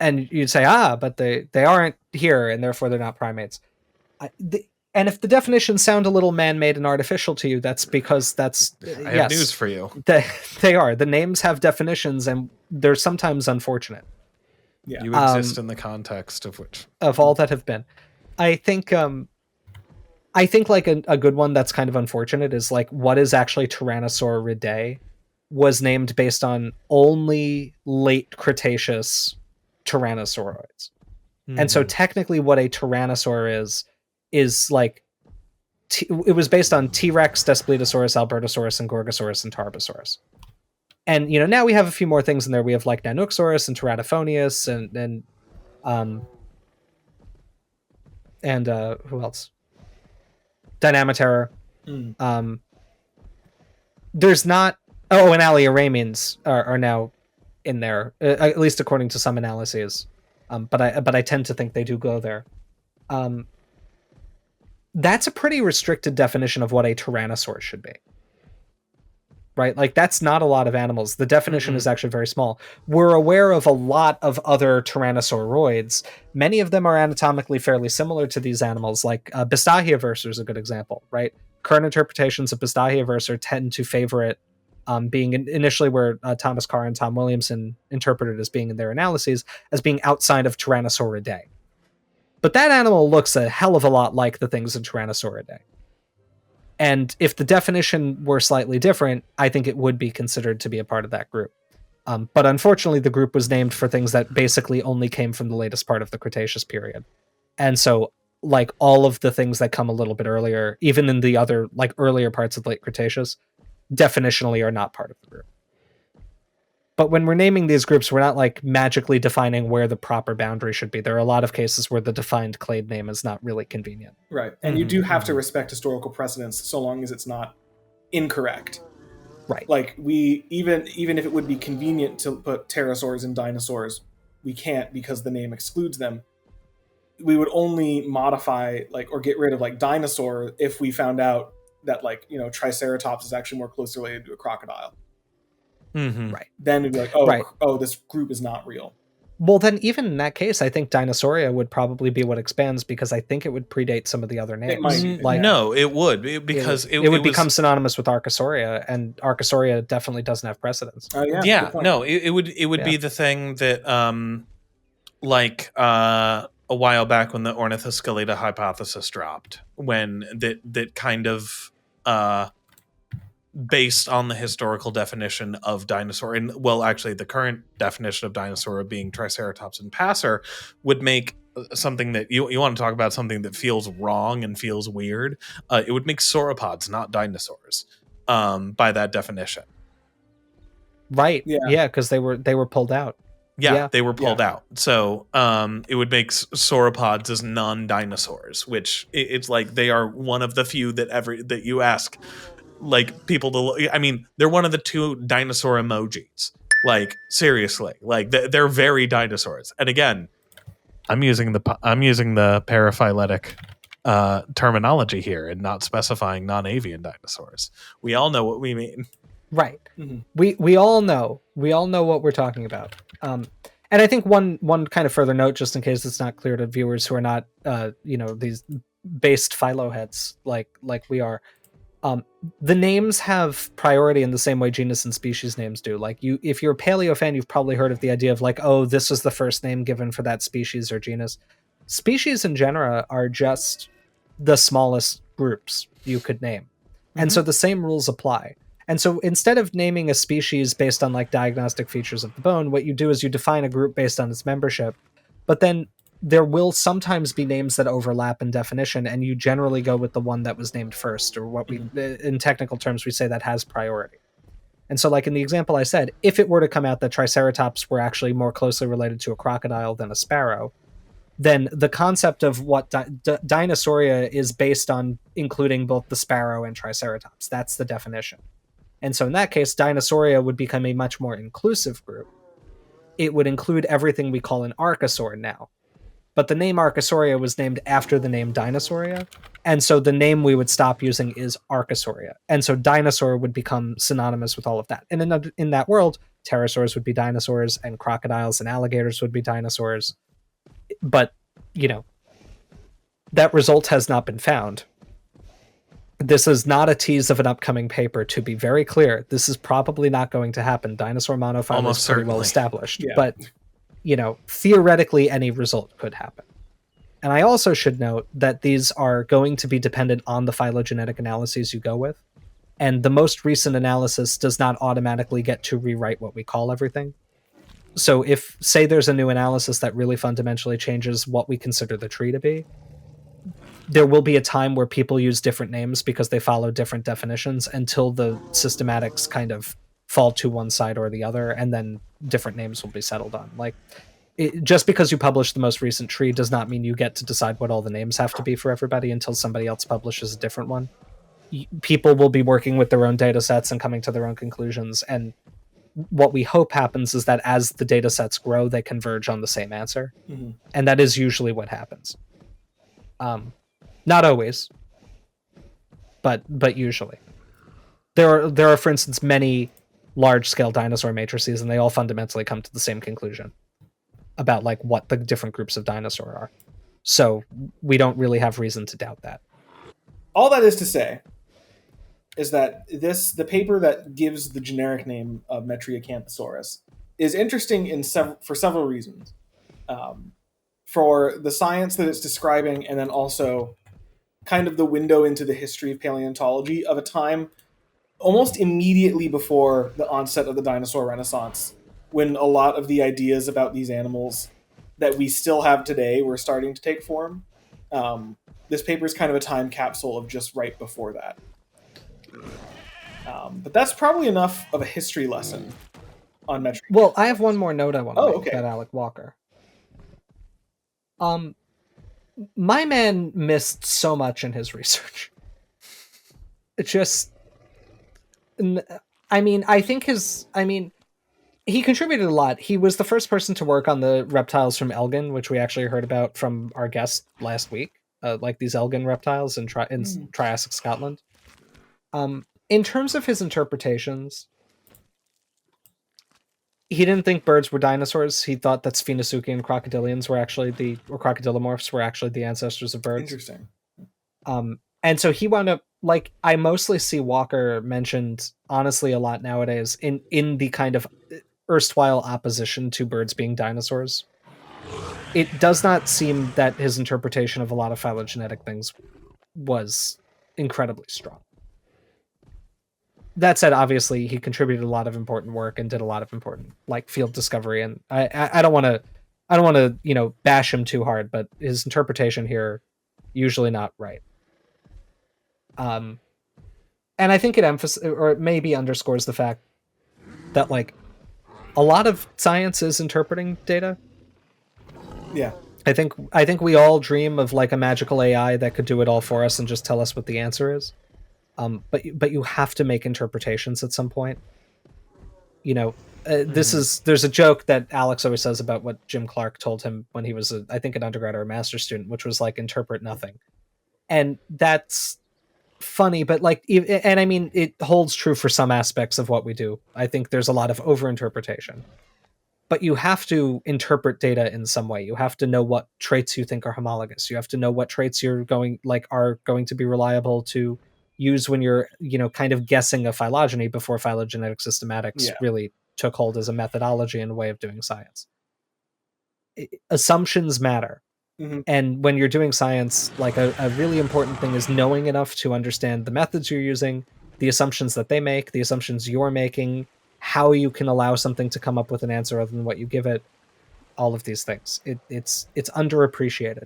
And you'd say, but they aren't here, and therefore they're not primates. And if the definitions sound a little man-made and artificial to you, that's because that's... I have news for you. They are. The names have definitions, and they're sometimes unfortunate. Yeah. You exist in the context of which... Of all that have been. I think like a good one that's kind of unfortunate is like what is actually Tyrannosauridae was named based on only late Cretaceous tyrannosauroids. And so technically what a tyrannosaur is like it was based on T-Rex, Daspletosaurus, Albertosaurus, and Gorgosaurus and Tarbosaurus. And now we have a few more things in there. We have like Nanoxaurus and Teratophonius and who else? Dynamiterror. There's not. Oh, and Allioramians are now in there, at least according to some analyses. But I tend to think they do go there. That's a pretty restricted definition of what a tyrannosaur should be. Right? Like that's not a lot of animals. The definition is actually very small. We're aware of a lot of other tyrannosauroids. Many of them are anatomically fairly similar to these animals, like Bistahioversor is a good example, right? Current interpretations of Bistahioversor tend to favor it being initially where Thomas Carr and Tom Williamson interpreted as being in their analyses as being outside of Tyrannosauridae. But that animal looks a hell of a lot like the things in Tyrannosauridae. And if the definition were slightly different, I think it would be considered to be a part of that group. But unfortunately, the group was named for things that basically only came from the latest part of the Cretaceous period. And so, like, all of the things that come a little bit earlier, even in the other, like, earlier parts of the late Cretaceous, definitionally are not part of the group. But when we're naming these groups, we're not, like, magically defining where the proper boundary should be. There are a lot of cases where the defined clade name is not really convenient. Right. And you do have to respect historical precedents so long as it's not incorrect. Right. Like, we, even if it would be convenient to put pterosaurs and dinosaurs, we can't because the name excludes them. We would only modify, like, or get rid of, like, dinosaur if we found out that, like, Triceratops is actually more closely related to a crocodile. Right. Then it'd be like, oh, this group is not real. Well, then even in that case, I think Dinosauria would probably be what expands because I think it would predate some of the other names. It might. Like, no, it would because it would become synonymous with Archosauria, and Archosauria definitely doesn't have precedence. Oh yeah. Yeah. No, it would be the thing that a while back when the Ornithoscelida hypothesis dropped, when that kind of based on the historical definition of dinosaur, and well, actually the current definition of dinosaur being Triceratops and Passer, would make something that you want to talk about something that feels wrong and feels weird. It would make sauropods, not dinosaurs, by that definition. Right. Yeah, because they were pulled out. Yeah, they were pulled out. So it would make sauropods as non-dinosaurs, which it's like they are one of the few that you ask like people to. I mean, they're one of the 2 dinosaur emojis. Like seriously, like they're very dinosaurs. And again, I'm using the paraphyletic terminology here and not specifying non-avian dinosaurs. We all know what we mean. Right. Mm-hmm. We all know what we're talking about. And I think one kind of further note, just in case it's not clear to viewers who are not these based Phylo-Heads like we are. The names have priority in the same way genus and species names do. Like if you're a paleo fan, you've probably heard of the idea of like, oh, this is the first name given for that species or genus. Species and genera are just the smallest groups you could name. And so the same rules apply. And so instead of naming a species based on like diagnostic features of the bone, what you do is you define a group based on its membership. But then there will sometimes be names that overlap in definition, and you generally go with the one that was named first, or what we, in technical terms, we say that has priority. And so, like in the example I said, if it were to come out that Triceratops were actually more closely related to a crocodile than a sparrow, then the concept of what Dinosauria is based on including both the sparrow and Triceratops. That's the definition. And so in that case, Dinosauria would become a much more inclusive group. It would include everything we call an archosaur now. But the name Archosauria was named after the name Dinosauria, and so the name we would stop using is Archosauria. And so dinosaur would become synonymous with all of that. And in that world, pterosaurs would be dinosaurs, and crocodiles and alligators would be dinosaurs. But, you know, that result has not been found. This is not a tease of an upcoming paper, to be very clear. This is probably not going to happen. Dinosaur monophyly is pretty well established. Yeah. But, you know, theoretically, any result could happen. And I also should note that these are going to be dependent on the phylogenetic analyses you go with. And the most recent analysis does not automatically get to rewrite what we call everything. So if, say, there's a new analysis that really fundamentally changes what we consider the tree to be, there will be a time where people use different names because they follow different definitions until the systematics kind of fall to one side or the other, and then different names will be settled on. Like, just because you publish the most recent tree does not mean you get to decide what all the names have to be for everybody until somebody else publishes a different one. People will be working with their own data sets and coming to their own conclusions, and what we hope happens is that as the data sets grow, they converge on the same answer. Mm-hmm. And that is usually what happens. Not always, but usually. There are, for instance, many large-scale dinosaur matrices, and they all fundamentally come to the same conclusion about like what the different groups of dinosaur are. So we don't really have reason to doubt that. All that is to say is that the paper that gives the generic name of Metriacanthosaurus is interesting for several reasons. For the science that it's describing, and then also kind of the window into the history of paleontology of a time almost immediately before the onset of the dinosaur renaissance, when a lot of the ideas about these animals that we still have today were starting to take form. This paper is kind of a time capsule of just right before that. But that's probably enough of a history lesson on Metric. Well, I have one more note I want to make about Alec Walker. My man missed so much in his research. It just... he contributed a lot. He was the first person to work on the reptiles from Elgin, which we actually heard about from our guest last week, like these Elgin reptiles in Triassic Scotland. In terms of his interpretations, he didn't think birds were dinosaurs. He thought that Sphenosuchian crocodilians were actually or crocodilomorphs were actually the ancestors of birds. Interesting. And so he wound up, like, I mostly see Walker mentioned, honestly, a lot nowadays in the kind of erstwhile opposition to birds being dinosaurs. It does not seem that his interpretation of a lot of phylogenetic things was incredibly strong. That said, obviously, he contributed a lot of important work and did a lot of important, like, field discovery. And I don't want to, bash him too hard, but his interpretation here usually not right. And I think it it maybe underscores the fact that, like, a lot of science is interpreting data. Yeah. I think we all dream of, like, a magical AI that could do it all for us and just tell us what the answer is. But you have to make interpretations at some point. There's a joke that Alex always says about what Jim Clark told him when he was, I think, an undergrad or a master's student, which was like, interpret nothing. And that's funny, but like, and I mean, it holds true for some aspects of what we do. I think there's a lot of overinterpretation, but you have to interpret data in some way. You have to know what traits you think are homologous. You have to know what traits are going to be reliable to use when you're, kind of guessing a phylogeny before phylogenetic systematics Yeah. really took hold as a methodology and a way of doing science. Assumptions matter. Mhm. And when you're doing science, like a really important thing is knowing enough to understand the methods you're using, the assumptions that they make, the assumptions you're making, how you can allow something to come up with an answer other than what you give it, all of these things. It's underappreciated.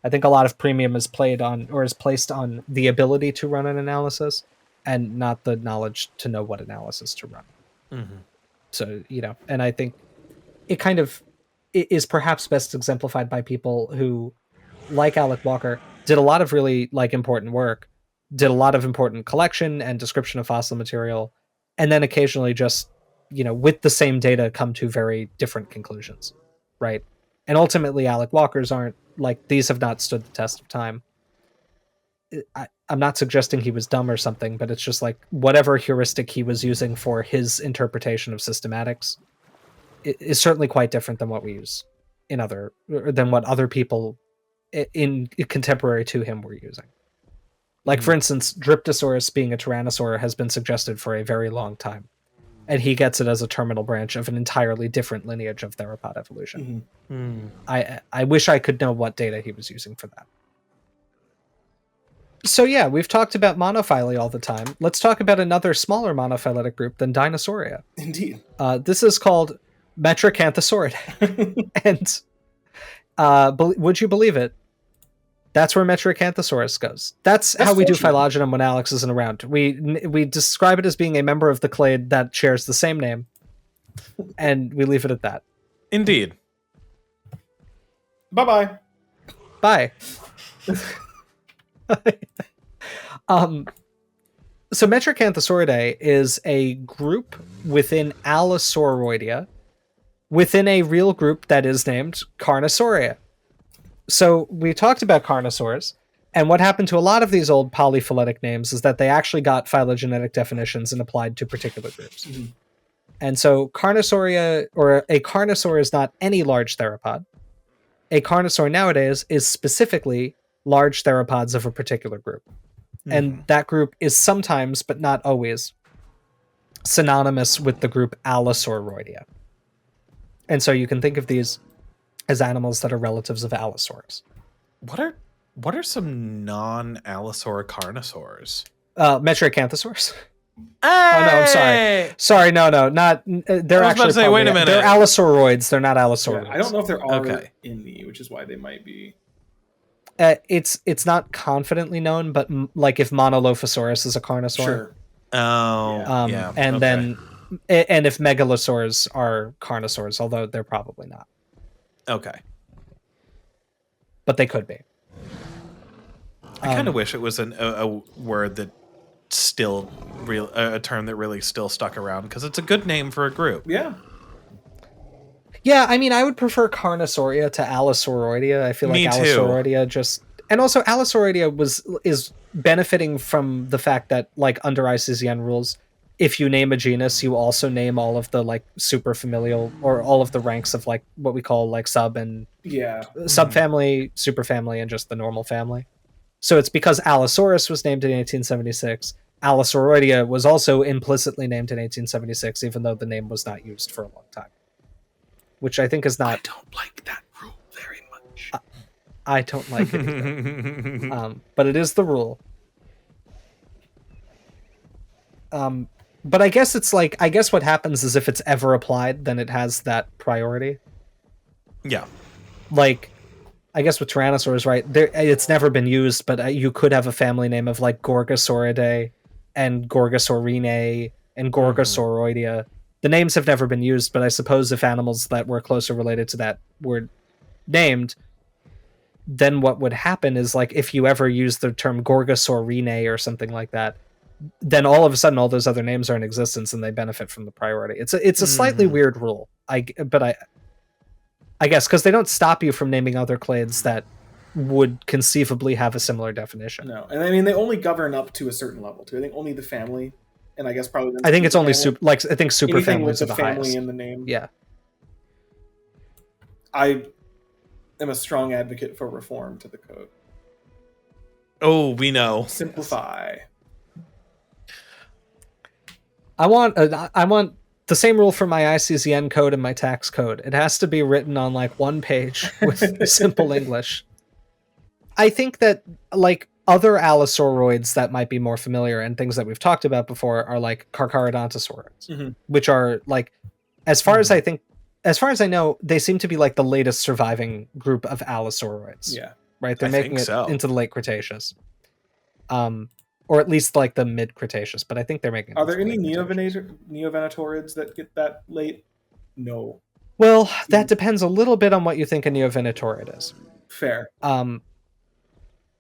I think a lot of premium is placed on the ability to run an analysis and not the knowledge to know what analysis to run. Mm-hmm. So, and I think it kind of is perhaps best exemplified by people who, like Alec Walker, did a lot of really important work, did a lot of important collection and description of fossil material, and then occasionally just, with the same data come to very different conclusions, right? And ultimately Alec Walker's aren't these have not stood the test of time. I'm not suggesting he was dumb or something, but it's just whatever heuristic he was using for his interpretation of systematics is certainly quite different than what we use than what other people in contemporary to him were using. For instance, Dryptosaurus being a tyrannosaur has been suggested for a very long time, and he gets it as a terminal branch of an entirely different lineage of theropod evolution. Mm. I wish I could know what data he was using for that. So yeah, we've talked about monophyly all the time. Let's talk about another smaller monophyletic group than Dinosauria. Indeed. This is called Metricanthosaurus. And would you believe it? That's where Metricanthosaurus goes. That's how we do phylogeny when Alex isn't around. We describe it as being a member of the clade that shares the same name, and we leave it at that. Indeed. Bye-bye. Bye. So Metricanthosauridae is a group within Allosauridia, within a real group that is named Carnosauria. So we talked about carnosaurs, and what happened to a lot of these old polyphyletic names is that they actually got phylogenetic definitions and applied to particular groups. Mm-hmm. And so Carnosauria, or a carnosaur, is not any large theropod. A carnosaur nowadays is specifically large theropods of a particular group. And that group is sometimes, but not always, synonymous with the group Allosauroidea. And so you can think of these as animals that are relatives of Allosaurus. What are some non-allosaur carnosaurs? Metricanthosaurus. Hey! Oh no, I'm sorry. Sorry, no, not. They're I was about actually to say, wait a minute. They're Allosauroids. They're not Allosaurids. Yeah, I don't know if there are Okay. any, which is why they might be. It's not confidently known, but if Monolophosaurus is a carnosaur, Sure. Oh, yeah. and okay. then and if megalosaurs are carnosaurs, although they're probably not, Okay. but they could be. I kind of wish it was a word that still a term that really still stuck around, because it's a good name for a group. Yeah. Yeah, I mean, I would prefer Carnosauria to Allosauroidea. I feel Me like too. Allosauroidea just... And also, Allosauroidea is benefiting from the fact that, under ICCN rules, if you name a genus, you also name all of the, superfamilial, or all of the ranks of, what we call, sub and... Yeah. Subfamily, superfamily, and just the normal family. So it's because Allosaurus was named in 1876. Allosauroidea was also implicitly named in 1876, even though the name was not used for a long time. Which I think is not... I don't like that rule very much. I don't like it either. But it is the rule. But I guess it's I guess what happens is if it's ever applied, then it has that priority. Yeah. I guess with Tyrannosaurs, right? It's never been used, but you could have a family name of Gorgosauridae and Gorgosaurinae and Gorgosauroidea. The names have never been used, but I suppose if animals that were closer related to that were named, then what would happen is if you ever use the term Gorgosaurinae or something like that, then all of a sudden all those other names are in existence and they benefit from the priority. It's a slightly weird rule. I guess because they don't stop you from naming other clades that would conceivably have a similar definition. No, and I mean they only govern up to a certain level too. I think only the family, and I guess probably. I think it's only I think super anything families with are the the family highest. in the name. Yeah. I am a strong advocate for reform to the code. Oh, we know. Simplify. I want the same rule for my ICZN code and my tax code. It has to be written on like one page with simple English. I think that like other allosauroids that might be more familiar and things that we've talked about before are like Carcharodontosaurus, which are like, as far as I know, they seem to be like the latest surviving group of allosauroids. Yeah. Right? They're I making think it so. into the late Cretaceous. Or at least like the mid Cretaceous, but I think they're making it Are into there any late Cretaceous. neovenatorids that get that late? No. Well, that depends a little bit on what you think a neovenatorid is. Fair.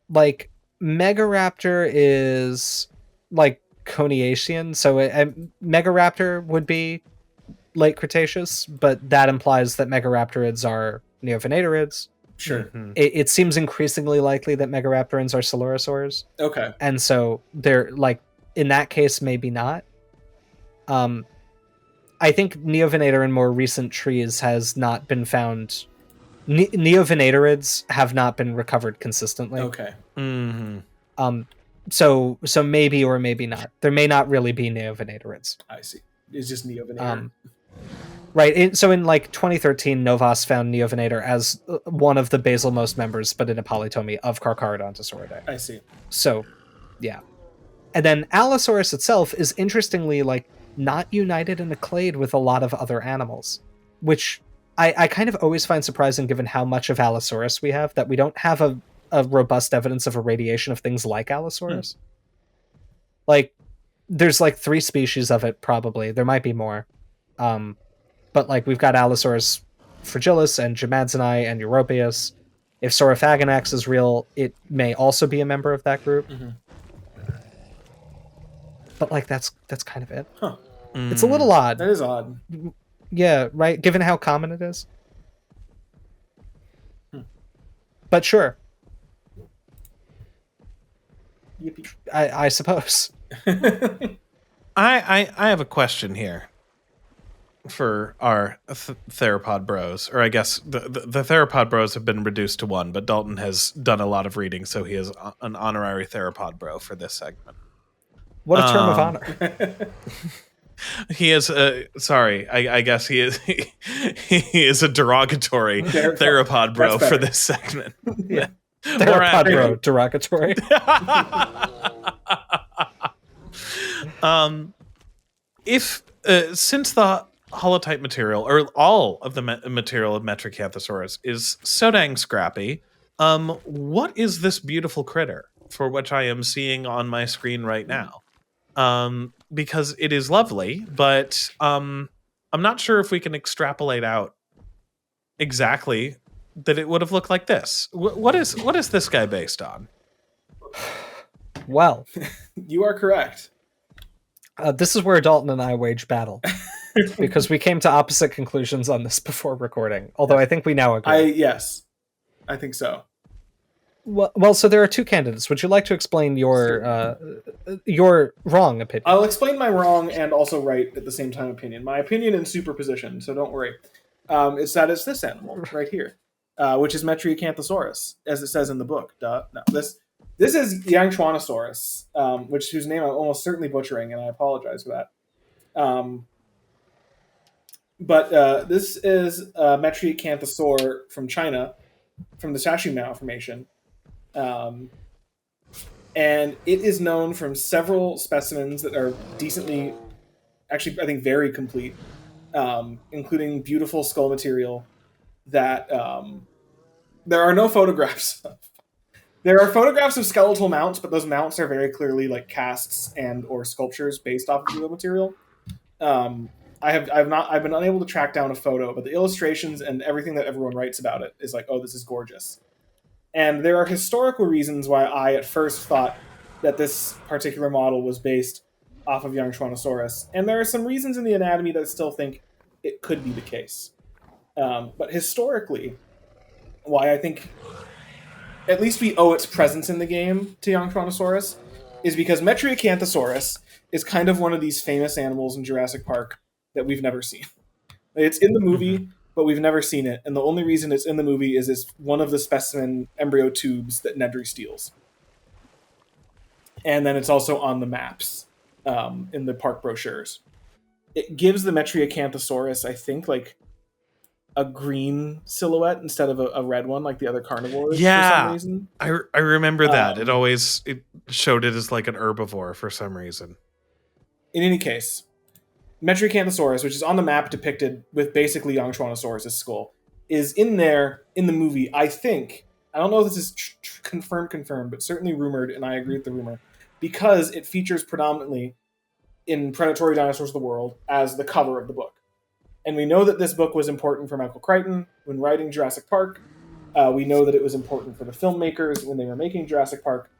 Like Megaraptor is like Coniacean, so Megaraptor would be late Cretaceous, but that implies that Megaraptorids are neovenatorids. Sure. It seems increasingly likely that Megaraptorans are Coelurosaurs, Okay. and so they're like, in that case, maybe not. I think neovenator in more recent trees has not been found. Neovenatorids have not been recovered consistently. Okay. So maybe or maybe not. There may not really be neovenatorids. I see. It's just neovenator. Right. So in like 2013, Novas found neovenator as one of the basalmost members, but in a polytomy of Carcharodontosauridae. I see. So, yeah. And then Allosaurus itself is interestingly like not united in a clade with a lot of other animals, which I kind of always find surprising given how much of Allosaurus we have, that we don't have a robust evidence of irradiation of things like Allosaurus. Like, there's like 3 species of it, probably. There might be more. But like we've got Allosaurus fragilis and Gemadzini and Europaeus. If Saurophaganax is real, it may also be a member of that group. But like that's kind of it. Huh. It's a little odd. That is odd. Yeah, right? Given how common it is. But sure. Yippee. I suppose. I have a question here for our Theropod Bros, or I guess the Theropod Bros have been reduced to 1, but Dalton has done a lot of reading, so he is an honorary Theropod Bro for this segment. What a term of honor. He is sorry, I guess he is he is a derogatory Theropod Bro for this segment. Yeah. Theropod Bro, derogatory. If since the holotype material, or all of the material of Metricanthosaurus, is so dang scrappy, what is this beautiful critter for which I am seeing on my screen right now? Because it is lovely, but I'm not sure if we can extrapolate out exactly that it would have looked like this. What is this guy based on? Well, you are correct. This is where Dalton and I wage battle, because we came to opposite conclusions on this before recording. Although I think we now agree. Yes, I think so. Well, so there are 2 candidates. Would you like to explain your wrong opinion? I'll explain my wrong and also right at the same time opinion. My opinion in superposition, so don't worry. It's this animal right here, which is Metriacanthosaurus, as it says in the book. No, this is Yangchuanosaurus, whose name I'm almost certainly butchering, and I apologize for that. But this is Metriacanthosaur from China, from the Shashimao Formation. And it is known from several specimens that are decently, actually, I think very complete, including beautiful skull material that there are no photographs of. There are photographs of skeletal mounts, but those mounts are very clearly like casts and or sculptures based off of real material. I've been unable to track down a photo, but the illustrations and everything that everyone writes about it is like, oh, this is gorgeous. And there are historical reasons why I at first thought that this particular model was based off of Yangchuanosaurus. And there are some reasons in the anatomy that I still think it could be the case. But historically, why I think at least we owe its presence in the game to Yangchuanosaurus is because Metriacanthosaurus is kind of one of these famous animals in Jurassic Park that we've never seen. It's in the movie, but we've never seen it. And the only reason it's in the movie is it's one of the specimen embryo tubes that Nedry steals. And then it's also on the maps in the park brochures. it gives the Metriacanthosaurus, I think, like a green silhouette instead of a red one, like the other carnivores. For some reason. I remember that. It showed it as like an herbivore for some reason. In any case, Metricanthosaurus, which is on the map depicted with basically Yangchuanosaurus' skull, is in there in the movie. I think, I don't know if this is confirmed, but certainly rumored, and I agree with the rumor, because it features predominantly in Predatory Dinosaurs of the World as the cover of the book. And we know that this book was important for Michael Crichton when writing Jurassic Park. We know that it was important for the filmmakers when they were making Jurassic Park.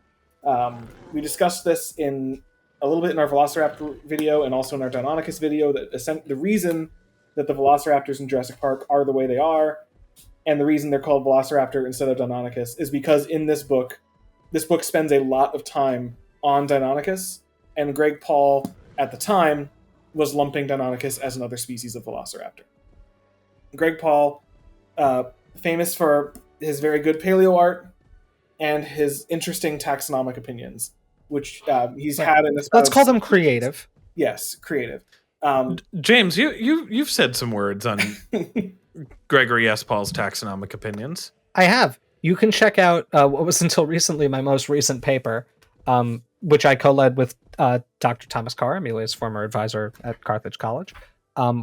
We discussed this in a little bit in our Velociraptor video and also in our Deinonychus video, that the reason that the Velociraptors in Jurassic Park are the way they are, and the reason they're called Velociraptor instead of Deinonychus, is because in this book spends a lot of time on Deinonychus, and Greg Paul, at the time, was lumping Deinonychus as another species of Velociraptor. Greg Paul, famous for his very good paleo art and his interesting taxonomic opinions, which he's had in this. Let's call them creative. Yes, creative. James, you've said some words on Gregory S. Paul's taxonomic opinions. I have. You can check out what was until recently my most recent paper, which I co-led with Dr. Thomas Carr, Amelia's former advisor at Carthage College,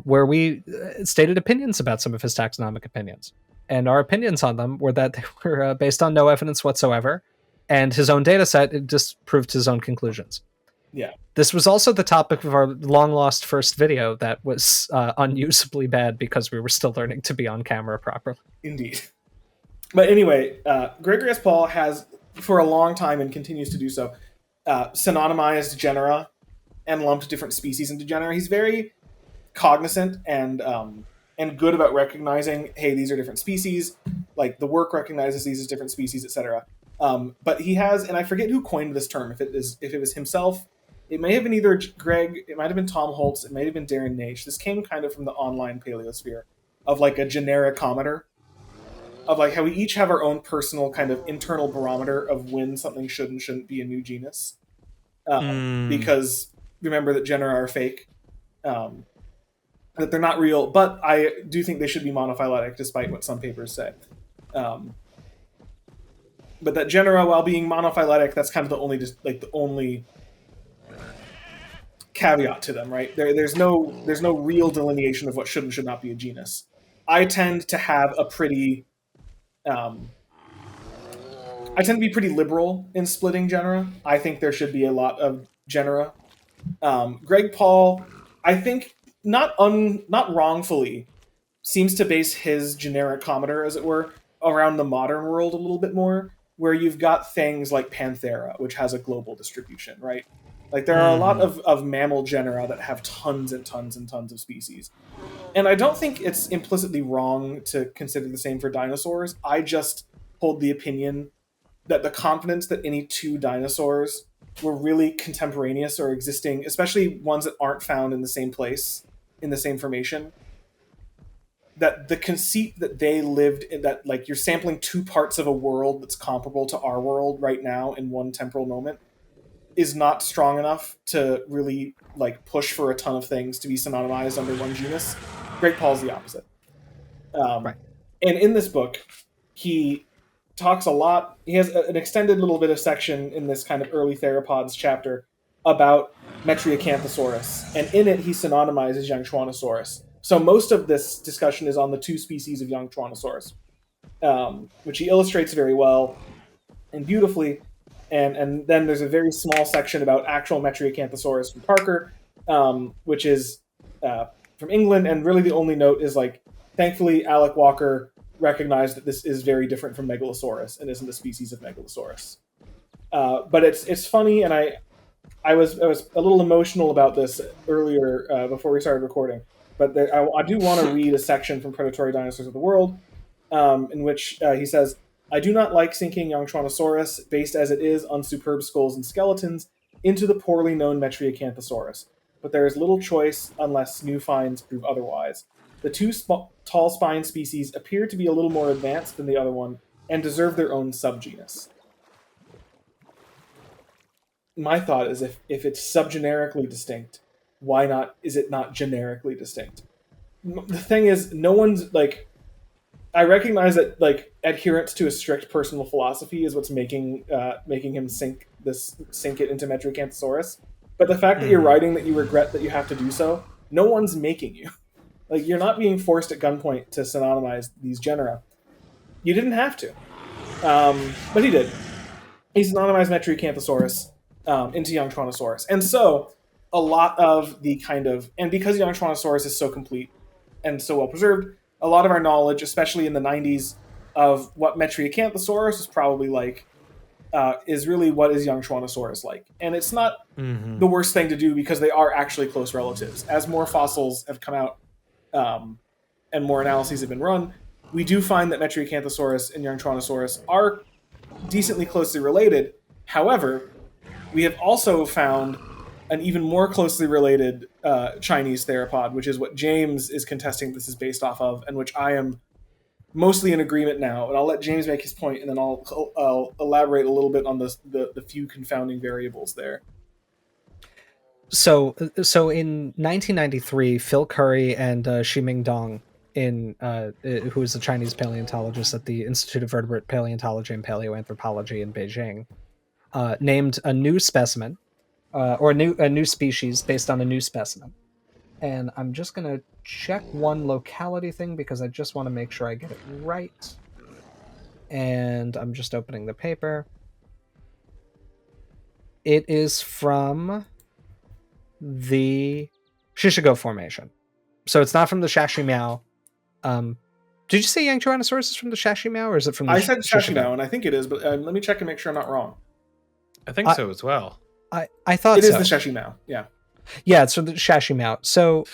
where we stated opinions about some of his taxonomic opinions. And our opinions on them were that they were based on no evidence whatsoever, and his own data set, it disproved his own conclusions. Yeah. This was also the topic of our long-lost first video that was unusably bad because we were still learning to be on camera properly. Indeed. But anyway, Gregory S. Paul has, for a long time and continues to do so, synonymized genera and lumped different species into genera. He's very cognizant and good about recognizing, hey, these are different species. Like, the work recognizes these as different species, etc. But he has, and I forget who coined this term, if it was himself. It may have been either Greg, it might have been Tom Holtz, it might have been Darren Naish. This came kind of from the online paleosphere of like a genericometer, of like how we each have our own personal kind of internal barometer of when something should and shouldn't be a new genus. Because remember that genera are fake, that they're not real, but I do think they should be monophyletic, despite what some papers say. But that genera, while being monophyletic, that's kind of the only caveat to them, right? There's no real delineation of what should and should not be a genus. I tend to have a pretty I tend to be pretty liberal in splitting genera. I think there should be a lot of genera. Greg Paul, I think, not wrongfully, seems to base his genericometer, as it were, around the modern world a little bit more, where you've got things like Panthera, which has a global distribution, right? Like, there are a lot of mammal genera that have tons and tons and tons of species. And I don't think it's implicitly wrong to consider the same for dinosaurs. I just hold the opinion that the confidence that any two dinosaurs were really contemporaneous or existing, especially ones that aren't found in the same place, in the same formation, that the conceit that they lived in, that like you're sampling two parts of a world that's comparable to our world right now in one temporal moment, is not strong enough to really like push for a ton of things to be synonymized under one genus. Greg Paul's the opposite. Right. And in this book, he talks a lot. He has an extended little bit of section in this kind of early theropods chapter about Metriacanthosaurus. And in it, he synonymizes Yangchuanosaurus. So most of this discussion is on the two species of Yangchuanosaurus, which he illustrates very well and beautifully. And then there's a very small section about actual Metriacanthosaurus from Parker, which is from England. And really the only note is, like, thankfully, Alec Walker recognized that this is very different from Megalosaurus and isn't a species of Megalosaurus. But it's funny, and I was a little emotional about this earlier before we started recording. But I do want to read a section from Predatory Dinosaurs of the World in which he says, I do not like sinking Yangchuanosaurus, based as it is on superb skulls and skeletons, into the poorly known Metriacanthosaurus, but there is little choice unless new finds prove otherwise. The two tall spine species appear to be a little more advanced than the other one and deserve their own subgenus. My thought is if it's subgenerically distinct, why not? Is it not generically distinct? The thing is, no one's like. I recognize that like adherence to a strict personal philosophy is what's making him sink it into Metricanthosaurus. But the fact that you're writing that you regret that you have to do so, no one's making you. Like, you're not being forced at gunpoint to synonymize these genera. You didn't have to, but he did. He synonymized Metricanthosaurus into Yangchuanosaurus, and so a lot of the and because Yangchuanosaurus is so complete and so well preserved, a lot of our knowledge, especially in the 90s, of what Metriacanthosaurus is probably like, is really what is Yangchuanosaurus like. And it's not the worst thing to do because they are actually close relatives. As more fossils have come out and more analyses have been run, we do find that Metriacanthosaurus and Yangchuanosaurus are decently closely related. However, we have also found an even more closely related Chinese theropod, which is what James is contesting this is based off of, and which I am mostly in agreement now. And I'll let James make his point, and then I'll elaborate a little bit on the few confounding variables there. So in 1993, Phil Curry and Ximing Dong, who is a Chinese paleontologist at the Institute of Vertebrate Paleontology and Paleoanthropology in Beijing, named a new specimen, or a new species based on a new specimen. And I'm just going to check one locality thing because I just want to make sure I get it right. And I'm just opening the paper. It is from the Shishigo Formation. So it's not from the Shashimiao. Did you say Yangchuanosaurus is from the Shashimiao, or is it from the I said Shishigo? Shashimiao, and I think it is, but let me check and make sure I'm not wrong. I think so as well. I thought it is so. the Shashimiao, yeah. Yeah, it's from the Shashimiao. So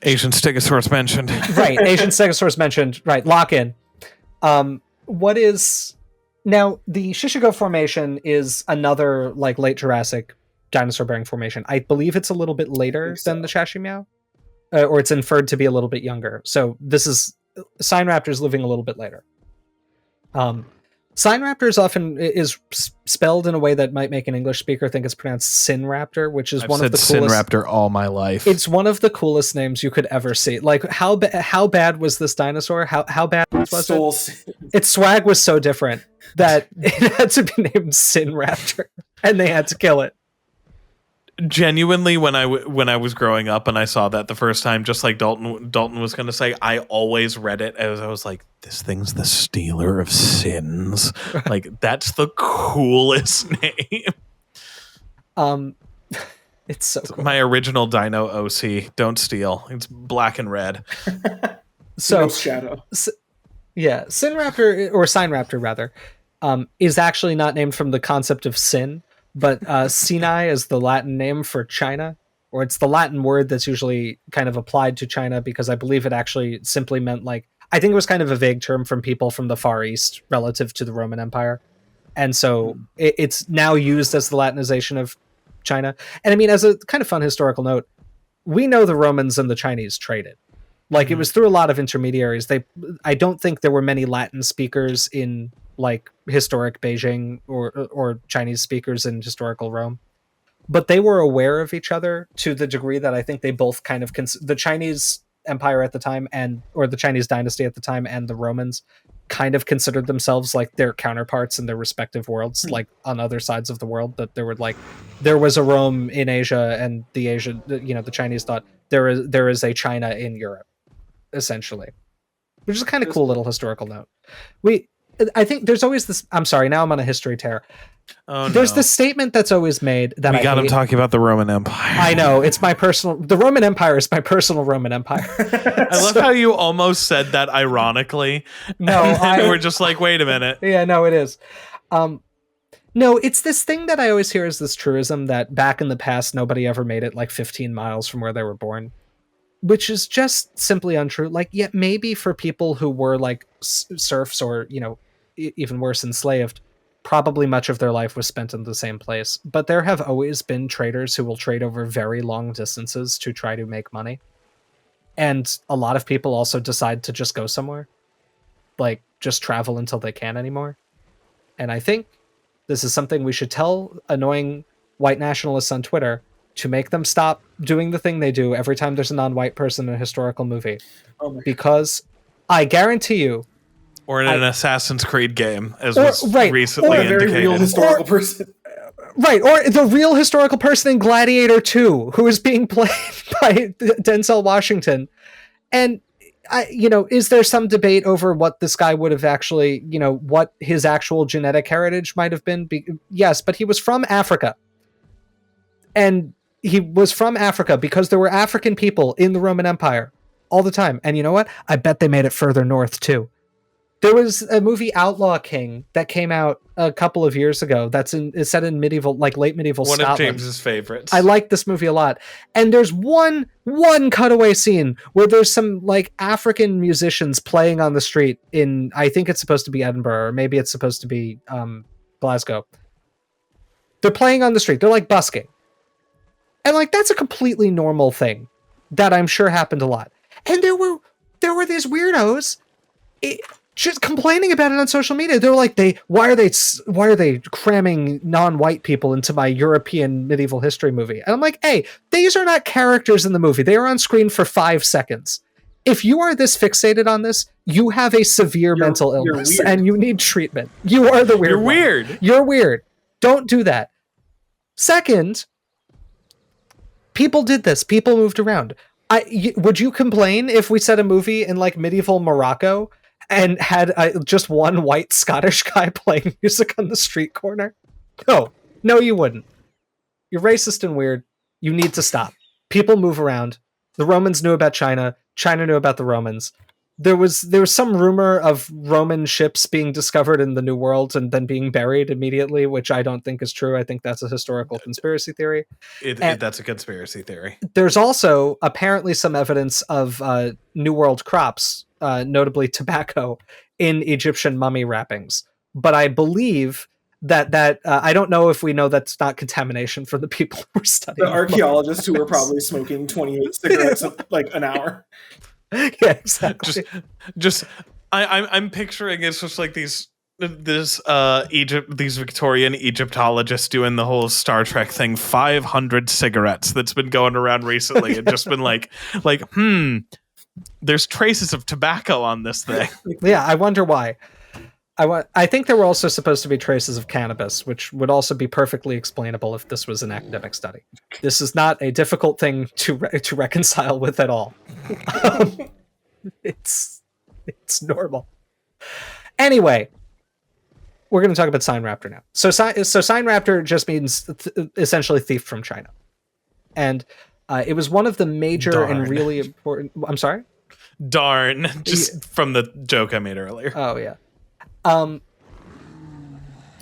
Asian Stegosaurus mentioned. Right, Asian Stegosaurus mentioned. Right, lock in. What is... Now, the Shishigo Formation is another like late Jurassic dinosaur-bearing formation. I believe it's a little bit later than the Shashimiao, or it's inferred to be a little bit younger. So this is Sinraptors living a little bit later. Sinraptors often is spelled in a way that might make an English speaker think it's pronounced Sinraptor, which is I've one said of the coolest. Sinraptor all my life. It's one of the coolest names you could ever see. Like, how bad was this dinosaur? How bad was it? Its swag was so different that it had to be named Sinraptor, and they had to kill it. Genuinely, when I was growing up and I saw that the first time, just like Dalton was going to say, I always read it as I was like, this thing's the stealer of sins. Like, that's the coolest name. It's so cool. My original Dino OC. Don't steal. It's black and red. So no shadow. Yeah, Sinraptor, or Sinraptor rather, is actually not named from the concept of sin, but Sinai is the Latin name for China, or it's the Latin word that's usually kind of applied to China, because I believe it actually simply meant, like, I think it was kind of a vague term from people from the Far East relative to the Roman Empire. And so it's now used as the Latinization of China. And I mean, as a kind of fun historical note, we know the Romans and the Chinese traded. Like, it was through a lot of intermediaries. I don't think there were many Latin speakers in like historic Beijing or Chinese speakers in historical Rome, but they were aware of each other to the degree that I think they both kind of the Chinese Empire at the time or the Chinese dynasty at the time and the Romans kind of considered themselves like their counterparts in their respective worlds, like on other sides of the world. That there was a Rome in Asia, and the Chinese thought there is a China in Europe, essentially, which is a kind of cool little historical note. I think there's always this. I'm sorry, now I'm on a history tear. Oh, there's this statement that's always made that we got him talking about the Roman Empire. I know, it's the Roman Empire is my personal Roman Empire. I love how you almost said that ironically. No, we're just like, wait a minute. Yeah, no, it is. No, it's this thing that I always hear is this truism that back in the past nobody ever made it like 15 miles from where they were born, which is just simply untrue. Like, yeah, maybe for people who were like serfs or, even worse, enslaved, probably much of their life was spent in the same place. But there have always been traders who will trade over very long distances to try to make money. And a lot of people also decide to just go somewhere, like just travel until they can't anymore. And I think this is something we should tell annoying white nationalists on Twitter. to make them stop doing the thing they do every time there's a non-white person in a historical movie. Oh my Because I guarantee you, Or in an Assassin's Creed game, as Or- was right, recently or a very indicated. real historical person. right, or the real historical person in Gladiator 2 who is being played by Denzel Washington. And is there some debate over what this guy would have actually, what his actual genetic heritage might have been? Yes, but he was from Africa. And he was from Africa because there were African people in the Roman Empire all the time. And you know what? I bet they made it further north too. There was a movie Outlaw King that came out a couple of years ago. It's set in medieval, like late medieval One Scotland. of James's favorites. I like this movie a lot. And there's one cutaway scene where there's some like African musicians playing on the street in, I think it's supposed to be Edinburgh, or maybe it's supposed to be Glasgow. They're playing on the street. They're like busking. And like, that's a completely normal thing that I'm sure happened a lot. And there were these weirdos just complaining about it on social media. They were like, why are they cramming non-white people into my European medieval history movie? And I'm like, hey, these are not characters in the movie. They are on screen for 5 seconds. If you are this fixated on this, you have a severe mental illness and you need treatment. You are the weird You're one. weird. You're weird. Don't do that. Second, people did this. People moved around. Would you complain if we set a movie in like medieval Morocco and had just one white Scottish guy playing music on the street corner? No, you wouldn't. You're racist and weird. You need to stop. People move around. The Romans knew about China. China knew about the Romans. There was some rumor of Roman ships being discovered in the New World and then being buried immediately, which I don't think is true. I think that's a historical conspiracy theory. That's a conspiracy theory. There's also apparently some evidence of New World crops, notably tobacco, in Egyptian mummy wrappings. But I believe that I don't know if we know that's not contamination for the people who were studying. The archaeologists who were probably smoking 28 cigarettes like an hour. Yeah, exactly. I'm picturing it's just like these Victorian Egyptologists doing the whole Star Trek thing, 500 cigarettes that's been going around recently and just been like, there's traces of tobacco on this thing. Yeah, I wonder why. I think there were also supposed to be traces of cannabis, which would also be perfectly explainable if this was an academic study. This is not a difficult thing to reconcile with at all. It's normal. Anyway, we're going to talk about Sinraptor now. So Sinraptor just means essentially thief from China, and it was one of the major and really important. I'm sorry. Darn, just from the joke I made earlier. Oh yeah.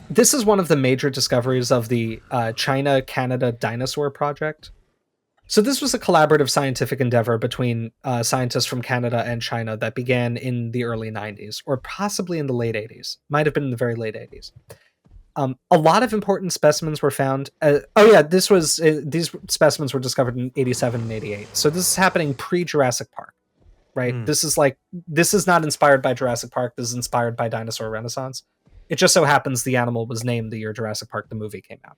This is one of the major discoveries of the China-Canada Dinosaur Project. So this was a collaborative scientific endeavor between scientists from Canada and China that began in the early 90s, or possibly in the late 80s. Might have been in the very late 80s. A lot of important specimens were found. These specimens were discovered in 87 and 88. So this is happening pre-Jurassic Park, right? This is not inspired by Jurassic Park. This is inspired by Dinosaur Renaissance. It just so happens the animal was named the year Jurassic Park, the movie, came out.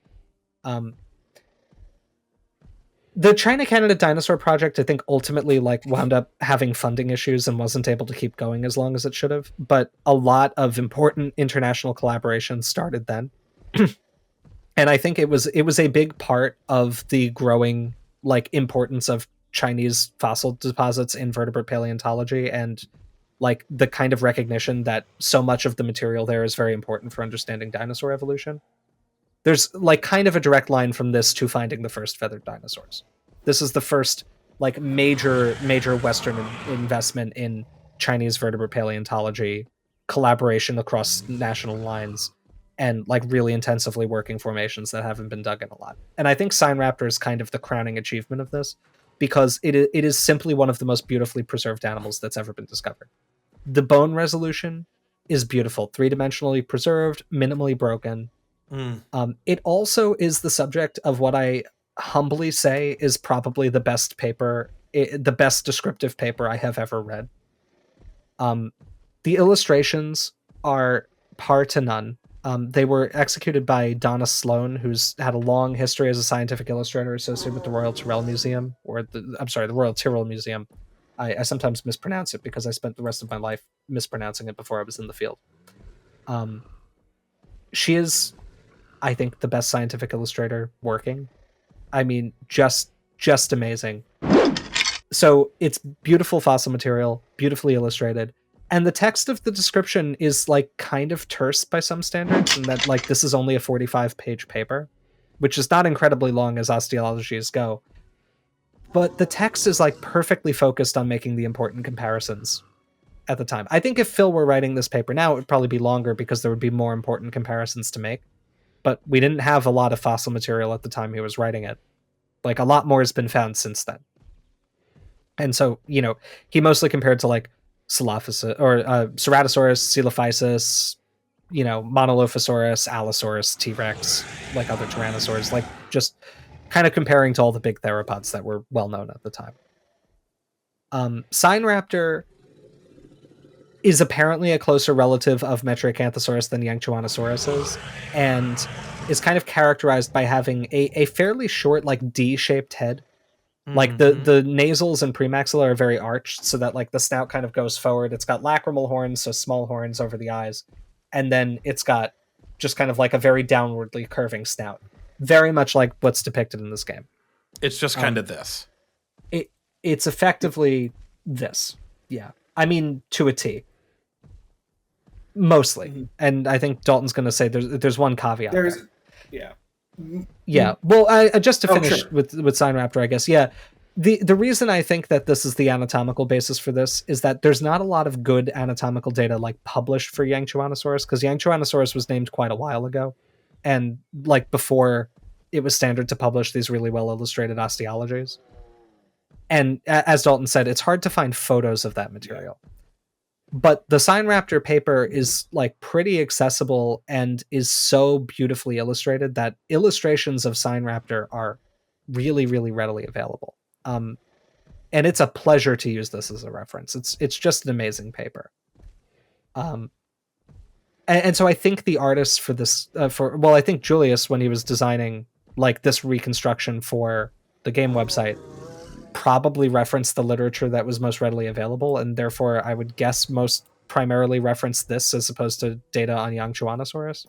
The China-Canada Dinosaur Project, I think, ultimately wound up having funding issues and wasn't able to keep going as long as it should have. But a lot of important international collaboration started then. And I think it was a big part of the growing importance of Chinese fossil deposits in vertebrate paleontology, and the kind of recognition that so much of the material there is very important for understanding dinosaur evolution. There's kind of a direct line from this to finding the first feathered dinosaurs. This is the first major Western investment in Chinese vertebrate paleontology, collaboration across national lines, and really intensively working formations that haven't been dug in a lot. And I think Sinraptor is kind of the crowning achievement of this, because it is simply one of the most beautifully preserved animals that's ever been discovered. The bone resolution is beautiful, 3-dimensionally preserved, minimally broken. It also is the subject of what I humbly say is probably the best descriptive paper I have ever read. The illustrations are par to none. They were executed by Donna Sloan, who's had a long history as a scientific illustrator associated with the Royal Tyrrell Museum, the Royal Tyrrell Museum. I sometimes mispronounce it because I spent the rest of my life mispronouncing it before I was in the field. She is, I think, the best scientific illustrator working. I mean, just amazing. So it's beautiful fossil material, beautifully illustrated. And the text of the description is like kind of terse by some standards, and that like this is only a 45-page paper, which is not incredibly long as osteologies go. But the text is like perfectly focused on making the important comparisons at the time. I think if Phil were writing this paper now, it would probably be longer because there would be more important comparisons to make. But we didn't have a lot of fossil material at the time he was writing it. Like a lot more has been found since then. And so, he mostly compared to like Ceratosaurus, Coelophysis, Monolophosaurus, Allosaurus, T-Rex, like other tyrannosaurs, like just kind of comparing to all the big theropods that were well known at the time. Sinraptor is apparently a closer relative of Metriacanthosaurus than Yangchuanosaurus is, and is kind of characterized by having a fairly short, like D-shaped head. Like the nasals and premaxilla are very arched, so that like the snout kind of goes forward. It's got lacrimal horns, so small horns over the eyes, and then it's got just kind of like a very downwardly curving snout, very much like what's depicted in this game. It's just kind of this. It's effectively this, yeah. I mean, to a T, mostly. And I think Dalton's going to say there's one caveat. Yeah. Well, just to finish with Sinraptor, I guess. Yeah. The reason I think that this is the anatomical basis for this is that there's not a lot of good anatomical data like published for Yangchuanosaurus, because Yangchuanosaurus was named quite a while ago, and like before it was standard to publish these really well illustrated osteologies. And as Dalton said, it's hard to find photos of that material. But the Sinraptor paper is like pretty accessible and is so beautifully illustrated that illustrations of Sinraptor are really, really readily available. And it's a pleasure to use this as a reference. It's just an amazing paper. And so I think the artists for this, I think Julius, when he was designing like this reconstruction for the game website, probably referenced the literature that was most readily available, and therefore I would guess most primarily referenced this as opposed to data on Yangchuanosaurus.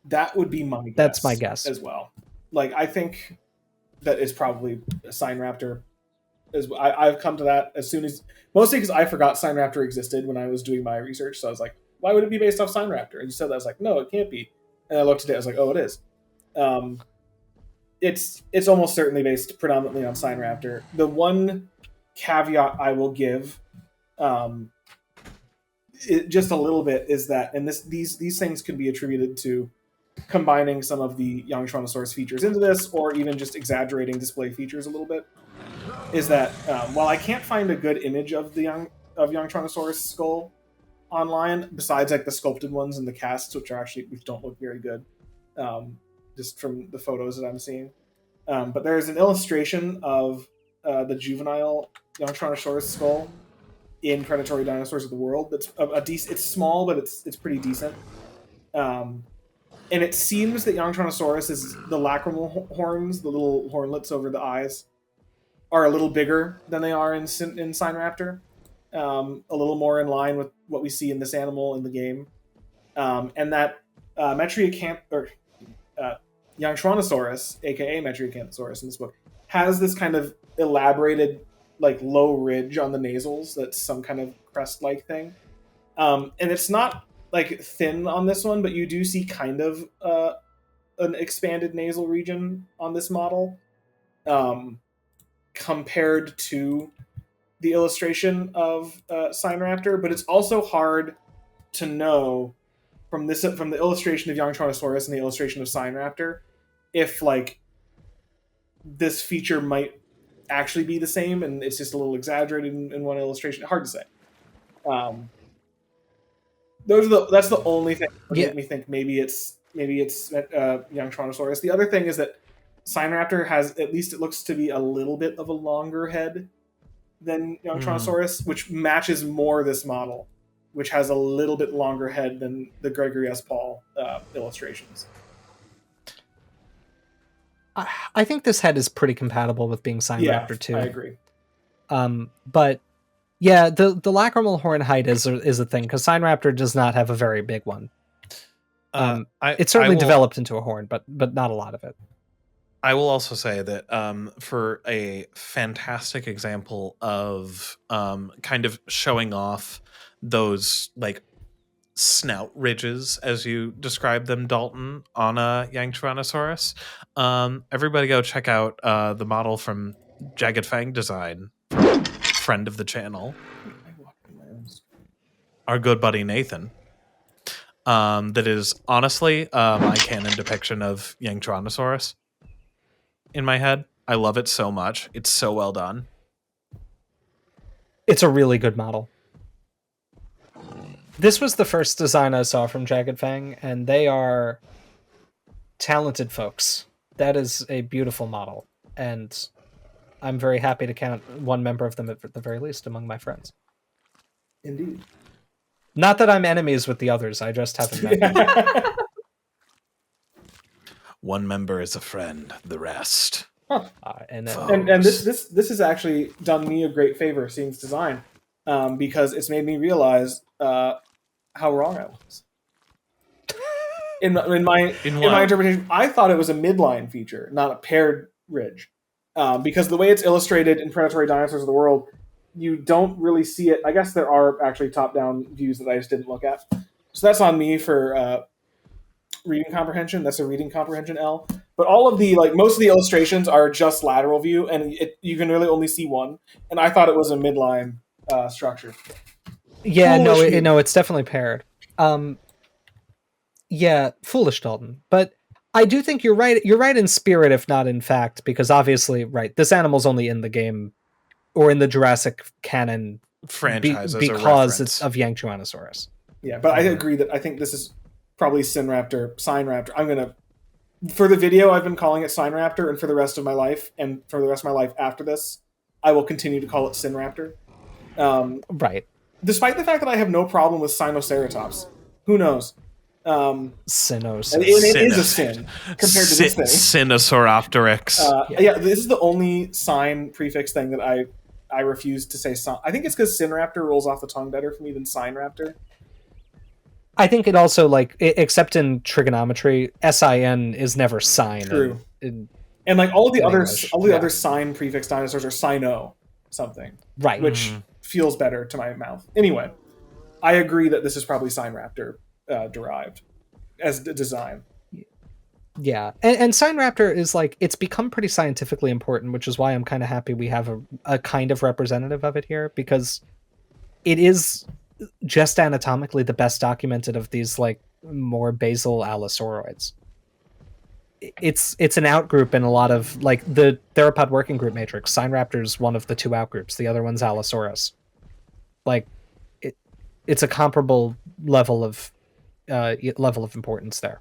That would be my guess. That's my guess as well. Like, I think that is probably a Sinraptor. I've come to that as soon as, mostly because I forgot Sinraptor existed when I was doing my research, so I was like, why would it be based off Sinraptor? And you said that, I was like, no, it can't be. And I looked at it, I was like, oh, it is. It's almost certainly based predominantly on Sinraptor. The one caveat I will give, just a little bit, is that, and these things could be attributed to combining some of the Yangchuanosaurus features into this, or even just exaggerating display features a little bit, is that while I can't find a good image of Yangchuanosaurus skull online, besides like the sculpted ones and the casts, which don't look very good, just from the photos that I'm seeing. But there's an illustration of the juvenile Yangchuanosaurus skull in Predatory Dinosaurs of the World. That's it's small, but it's pretty decent. And it seems that Yangchuanosaurus is the lacrimal horns, the little hornlets over the eyes, are a little bigger than they are in Sinraptor. A little more in line with what we see in this animal in the game. And that Yangchuanosaurus, aka Metriacanthosaurus in this book, has this kind of elaborated, like, low ridge on the nasals that's some kind of crest-like thing. And it's not like thin on this one, but you do see kind of an expanded nasal region on this model, compared to the illustration of Sinraptor. But it's also hard to know from the illustration of Yangchuanosaurus and the illustration of Sinraptor if like this feature might actually be the same and it's just a little exaggerated in one illustration. Hard to say. That's the only thing that made me think maybe it's Yangchuanosaurus. The other thing is that Sinraptor has, at least it looks to be, a little bit of a longer head than Yangchuanosaurus, which matches more this model which has a little bit longer head than the Gregory S. Paul illustrations. I think this head is pretty compatible with being Sinraptor too. I agree. But yeah, the lacrimal horn height is a thing because Sinraptor does not have a very big one. It's certainly developed into a horn, but not a lot of it. I will also say that for a fantastic example of kind of showing off those like snout ridges, as you described them, Dalton, on a Yangtyranosaurus, everybody go check out the model from Jagged Fang Design, friend of the channel, our good buddy Nathan. That is honestly my canon depiction of Yangtyranosaurus in my head. I love it so much. It's so well done. It's a really good model. This was the first design I saw from Jagged Fang, and they are talented folks. That is a beautiful model, and I'm very happy to count one member of them at the very least among my friends. Indeed. Not that I'm enemies with the others, I just haven't met them. One member is a friend, the rest. Huh. And this has actually done me a great favor, seeing this design, because it's made me realize how wrong I was. In my interpretation, I thought it was a midline feature, not a paired ridge, because the way it's illustrated in Predatory Dinosaurs of the World, you don't really see it. I guess there are actually top-down views that I just didn't look at, so that's on me for reading comprehension. That's a reading comprehension L. But all of the most of the illustrations are just lateral view, and you can really only see one. And I thought it was a midline structure. Yeah, no, it's definitely paired. Yeah, foolish Dalton. But I do think you're right. You're right in spirit, if not in fact, because obviously, right, this animal's only in the game or in the Jurassic canon franchise because it's of Yangtyranosaurus. Yeah, but I agree that I think this is probably Sinraptor. I'm gonna, for the video, I've been calling it Sinraptor, and for the rest of my life, and for the rest of my life after this, I will continue to call it Sinraptor. Right. Despite the fact that I have no problem with Sinoceratops. Who knows? Sinos. And it is a sin compared to this thing. Sinosauropteryx. Yeah, this is the only sign prefix thing that I refuse to say. I think it's because Sinraptor rolls off the tongue better for me than Sinraptor. I think it also, except in trigonometry, SIN is never sign. True. And all the other sign prefix dinosaurs are Sino something. Right. Which feels better to my mouth. Anyway, I agree that this is probably Sinraptor derived as the design. Yeah. And Sinraptor is it's become pretty scientifically important, which is why I'm kind of happy we have a kind of representative of it here, because it is just anatomically the best documented of these more basal allosauroids. It's an outgroup in a lot of the Theropod working group matrix. Sinraptor's one of the two outgroups. The other one's Allosaurus. It's a comparable level of importance there.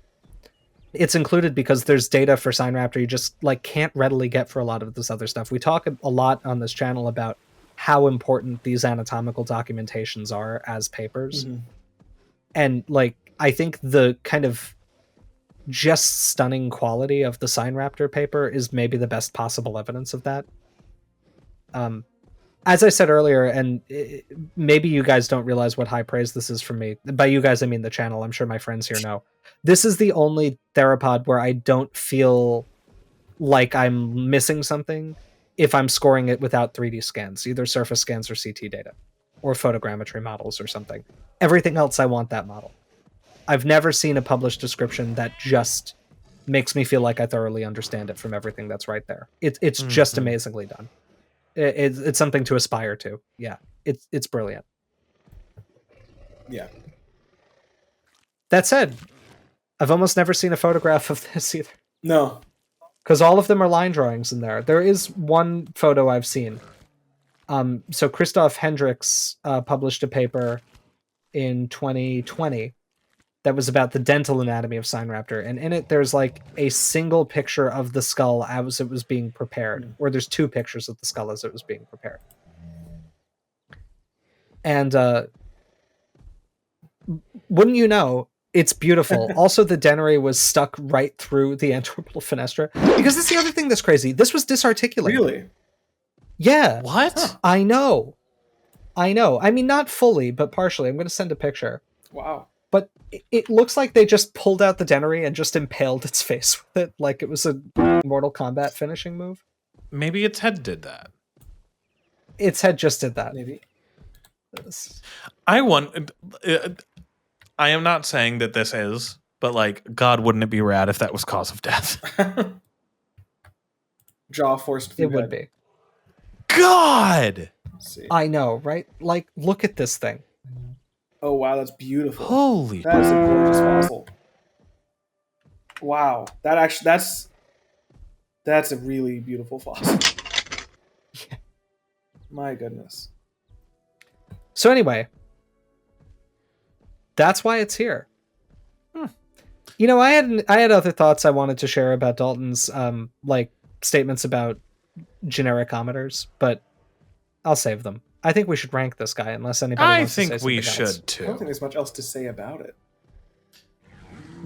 It's included because there's data for Sinraptor you just can't readily get for a lot of this other stuff. We talk a lot on this channel about how important these anatomical documentations are as papers. Mm-hmm. And I think the kind of just stunning quality of the Sinraptor paper is maybe the best possible evidence of that. As I said earlier, and maybe you guys don't realize what high praise this is from me. By you guys, I mean the channel. I'm sure my friends here know. This is the only theropod where I don't feel like I'm missing something if I'm scoring it without 3D scans, either surface scans or CT data, or photogrammetry models or something. Everything else, I want that model. I've never seen a published description that just makes me feel like I thoroughly understand it from everything that's right there. It's just amazingly done. It's something to aspire to. Yeah, it's brilliant. Yeah. That said, I've almost never seen a photograph of this either. No. Because all of them are line drawings in there. There is one photo I've seen. So Christoph Hendricks published a paper in 2020 that was about the dental anatomy of Sinraptor, and in it there's a single picture of the skull as it was being prepared, or there's two pictures of the skull as it was being prepared. And wouldn't you know, it's beautiful. Also, the dennary was stuck right through the anterorbital fenestra. Because that's the other thing that's crazy. This was disarticulated. Really? Yeah. What? Huh. I know. I mean, not fully, but partially. I'm going to send a picture. Wow. But it looks like they just pulled out the dennary and just impaled its face with it, like it was a Mortal Kombat finishing move. Maybe its head did that. Its head just did that. Maybe. I am not saying that this is, but like, God, wouldn't it be rad if that was cause of death? Jaw forced It through would head. be. God! Let's see. I know, right? Like, look at this thing. Oh wow, that's beautiful. Holy. That is a gorgeous fossil. Wow, that's a really beautiful fossil. Yeah. My goodness. So anyway, that's why it's here. You know, I had other thoughts I wanted to share about Dalton's like statements about genericometers, but I'll save them. I think we should rank this guy unless anybody I wants to say think we something else. should I don't think too. there's much else to say about it.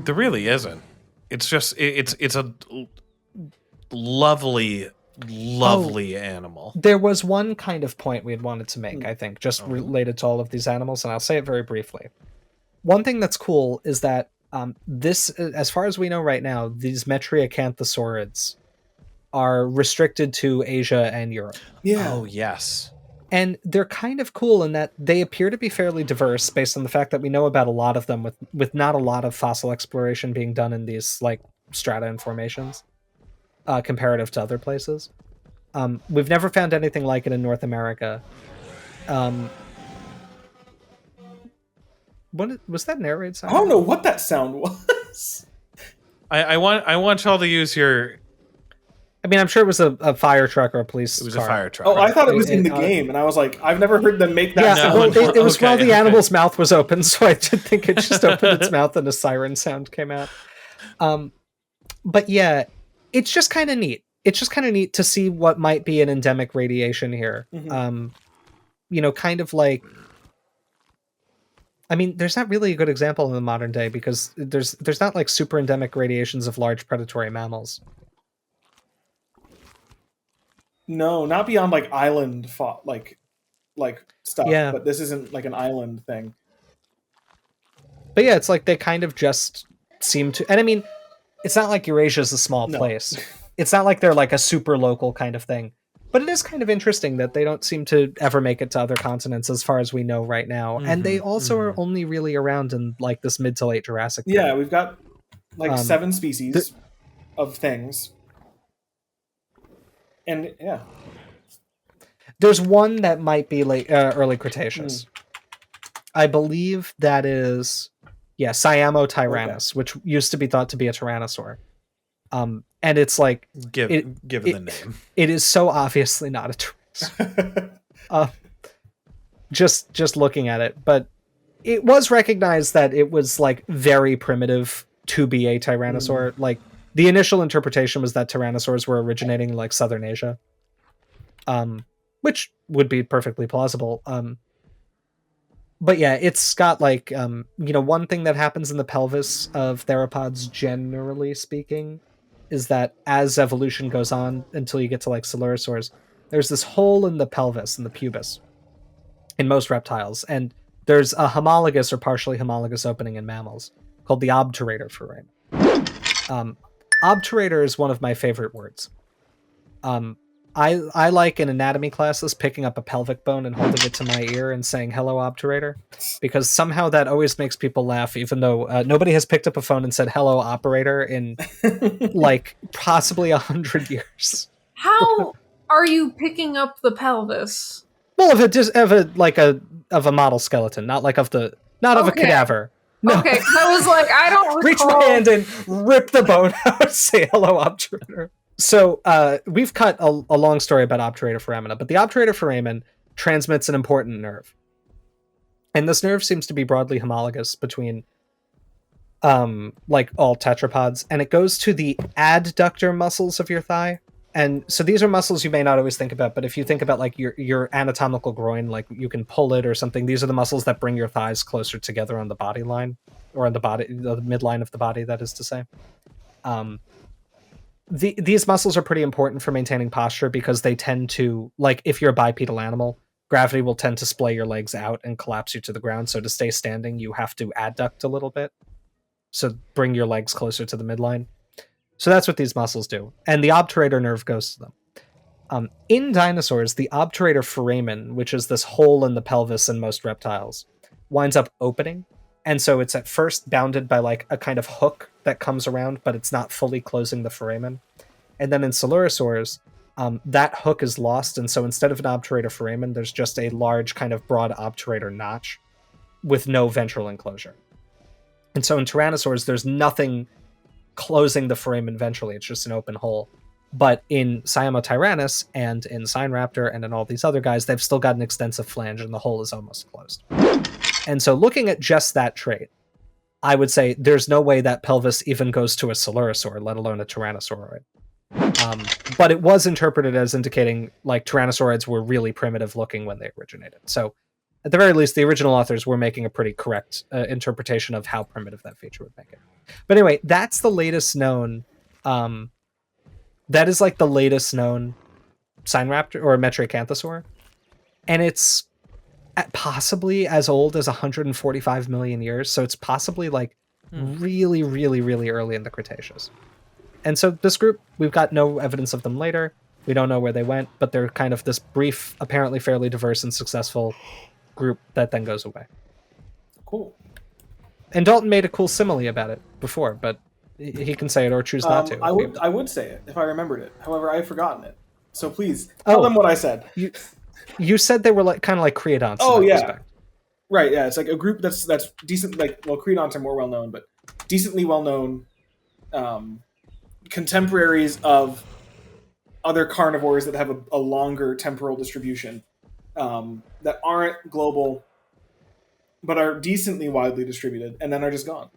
There really isn't. It's just it's a lovely animal. There was one kind of point we had wanted to make, I think, just Oh. related to all of these animals, and I'll say it very briefly. One thing that's cool is that this, as far as we know right now, these Metriacanthosaurids are restricted to Asia and Europe. Yeah. Oh yes. And they're kind of cool in that they appear to be fairly diverse based on the fact that we know about a lot of them with not a lot of fossil exploration being done in these like strata and formations comparative to other places. We've never found anything like it in North America. What was that an air raid sound? I don't know what that sound was. I want y'all to use your. I mean, I'm sure it was a fire truck or a police It was car. a fire truck. Oh, I thought it was in the It- game, and I was like, I've never heard them make that Yeah, sound. well, it was while Okay, the okay. animal's mouth was open, so I did think it just opened its mouth and a siren sound came out. But yeah, it's just kind of neat. It's just kind of neat to see what might be an endemic radiation here. Mhm. You know, kind of like. I mean, there's not really a good example in the modern day because there's not like super endemic radiations of large predatory mammals. No, not beyond like island like stuff. Yeah. But this isn't like an island thing. But yeah, it's like they kind of just seem to, and I mean, it's not like Eurasia's a small No. place. It's not like they're like a super local kind of thing. But it is kind of interesting that they don't seem to ever make it to other continents as far as we know right now. And they also are only really around in like this mid to late Jurassic Yeah, period. we've got like 7 species of things. And yeah. There's one that might be late, early Cretaceous. I believe that is, Siamotyrannus, which used to be thought to be a tyrannosaur. And it's like, Given the name. it is so obviously not a tyrannosaur. Just looking at it, but it was recognized that it was like very primitive to be a tyrannosaur. Like the initial interpretation was that tyrannosaurs were originating in like southern Asia, which would be perfectly plausible. But yeah, it's got like one thing that happens in the pelvis of theropods, generally speaking, is that as evolution goes on until you get to like Coelurosaurs, there's this hole in the pelvis, in the pubis, in most reptiles, and there's a homologous or partially homologous opening in mammals called the obturator foramen. Obturator is one of my favorite words. I like in anatomy classes picking up a pelvic bone and holding it to my ear and saying hello obturator, because somehow that always makes people laugh, even though nobody has picked up a phone and said hello operator in like possibly 100 years. How are you picking up the pelvis? Well, of a model skeleton, not like of a Okay. cadaver. No. Okay, 'cause I was like, I don't Reach recall. my hand in, rip the bone out, say hello obturator. So we've cut a long story about obturator foramina, but the obturator foramen transmits an important nerve. And this nerve seems to be broadly homologous between like all tetrapods, and it goes to the adductor muscles of your thigh. And so these are muscles you may not always think about, but if you think about like your anatomical groin, like you can pull it or something, these are the muscles that bring your thighs closer together on the body line, or on the midline of the body, that is to say. These muscles are pretty important for maintaining posture because they tend to, like if you're a bipedal animal, gravity will tend to splay your legs out and collapse you to the ground. So to stay standing, you have to adduct a little bit. So bring your legs closer to the midline. So that's what these muscles do. And the obturator nerve goes to them. In dinosaurs, the obturator foramen, which is this hole in the pelvis in most reptiles, winds up opening. And so it's at first bounded by like a kind of hook that comes around, but it's not fully closing the foramen. And then in Coelurosaurs, that hook is lost. And so instead of an obturator foramen, there's just a large kind of broad obturator notch with no ventral enclosure. And so in Tyrannosaurs, there's nothing closing the foramen ventrally. It's just an open hole. But in Siamotyrannus and in Sinraptor and in all these other guys, they've still got an extensive flange and the hole is almost closed. And so looking at just that trait, I would say there's no way that pelvis even goes to a Coelurosaur, let alone a Tyrannosauroid. But it was interpreted as indicating like Tyrannosaurids were really primitive looking when they originated. So at the very least, the original authors were making a pretty correct interpretation of how primitive that feature would make it. But anyway, that's the latest known. That is like the latest known Sinraptor or Metricanthosaur. And it's possibly as old as 145 million years. So it's possibly like really, really, really early in the Cretaceous. And so this group, we've got no evidence of them later. We don't know where they went, but they're kind of this brief, apparently fairly diverse and successful group that then goes away. Cool. And Dalton made a cool simile about it before, but he can say it or choose not to. I would say it if I remembered it. However, I've forgotten it. So please tell them what I said. You said they were like kind of like creodonts. Oh yeah, respect. Right. Yeah, it's like a group that's decent. Like, well, creodonts are more well known, but decently well known contemporaries of other carnivores that have a longer temporal distribution, that aren't global, but are decently widely distributed, and then are just gone.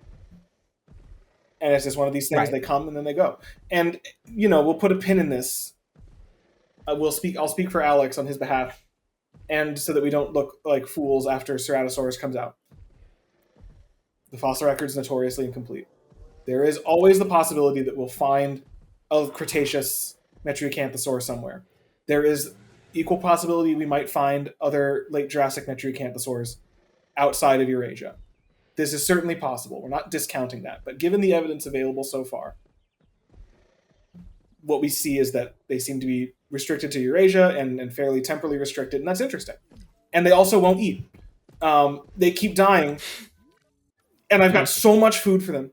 And it's just one of these things. Right. They come and then they go. And we'll put a pin in this. I'll speak for Alex on his behalf, and so that we don't look like fools after Ceratosaurus comes out. The fossil record is notoriously incomplete. There is always the possibility that we'll find a Cretaceous Metriacanthosaurus somewhere. There is equal possibility we might find other late Jurassic Metriacanthosaurs outside of Eurasia. This is certainly possible. We're not discounting that. But given the evidence available so far, what we see is that they seem to be restricted to Eurasia and fairly temporally restricted, and that's interesting. And they also won't eat. They keep dying, and I've got so much food for them.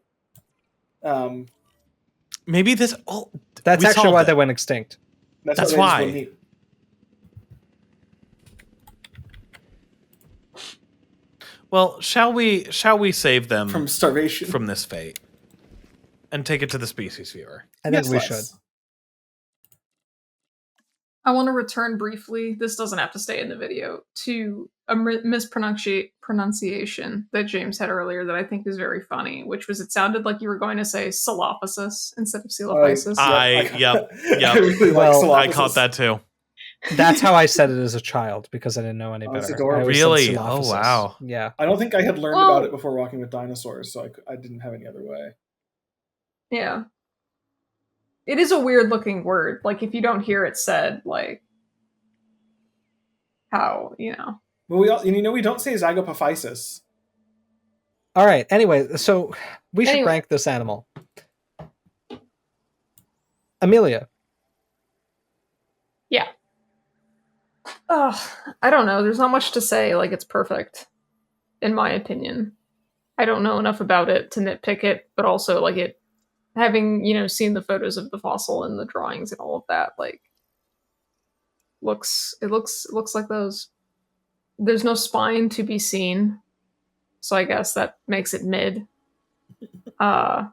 Maybe this... Oh, that's actually why they went extinct. That's why. Well, shall we save them from starvation, from this fate, and take it to the species viewer? I think we should. I want to return briefly, this doesn't have to stay in the video, to a mispronunciation that James had earlier that I think is very funny, which was it sounded like you were going to say Silophysis instead of Coelophysis. Yep. I really I caught that too. That's how I said it as a child because I didn't know any better. Really? Oh, wow. Yeah. I don't think I had learned about it before Walking with Dinosaurs, so I didn't have any other way. Yeah. It is a weird looking word. Like, if you don't hear it said, like, how, Well, we don't say Zygopophysis. All right. Anyway, so we should rank this animal. Amelia. Yeah. I don't know. There's not much to say. Like, it's perfect, in my opinion. I don't know enough about it to nitpick it, but also, like, it having, seen the photos of the fossil and the drawings and all of that, like, looks like those. There's no spine to be seen, so I guess that makes it mid. God,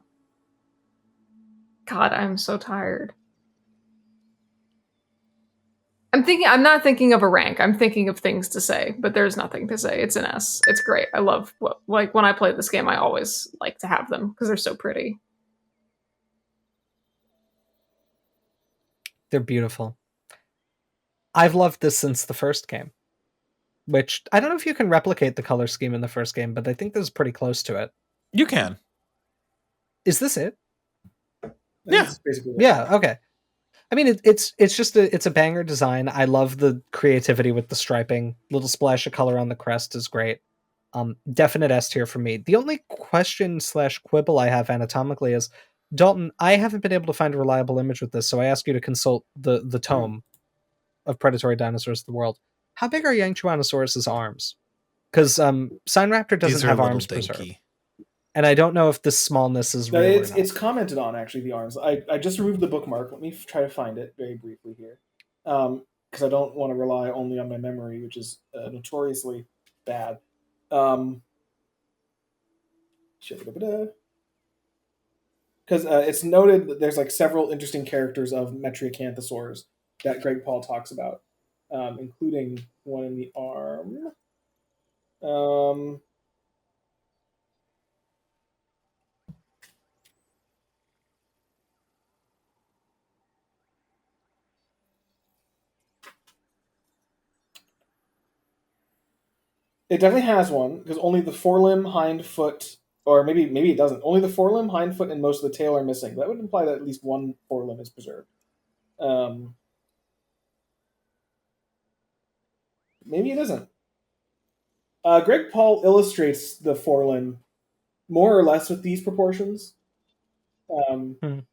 I'm so tired. I'm not thinking of a rank. I'm thinking of things to say, but there's nothing to say. It's an S. It's great. I love, like, when I play this game, I always like to have them because they're so pretty. They're beautiful. I've loved this since the first game, which I don't know if you can replicate the color scheme in the first game, but I think this is pretty close to it. You can. Is this it? Yeah. This is basically it. Yeah. Okay. I mean, it's just it's a banger design. I love the creativity with the striping. Little splash of color on the crest is great. Definite S tier for me. The only question / quibble I have anatomically is, Dalton, I haven't been able to find a reliable image with this, so I ask you to consult the tome of predatory dinosaurs of the world. How big are Yangchuanosaurus's arms? Because Sinraptor These doesn't are have a little arms preserved. dinky. And I don't know if this smallness is No, real or it's not. commented on, actually, the arms. I just removed the bookmark. Let me try to find it very briefly here. Because I don't want to rely only on my memory, which is notoriously bad. Because it's noted that there's like several interesting characters of Metriacanthosaurus that Greg Paul talks about, including one in the arm. It definitely has one, because only the forelimb, hind foot, or maybe it doesn't. Only the forelimb, hind foot, and most of the tail are missing. That would imply that at least one forelimb is preserved. Maybe it isn't. Greg Paul illustrates the forelimb more or less with these proportions. And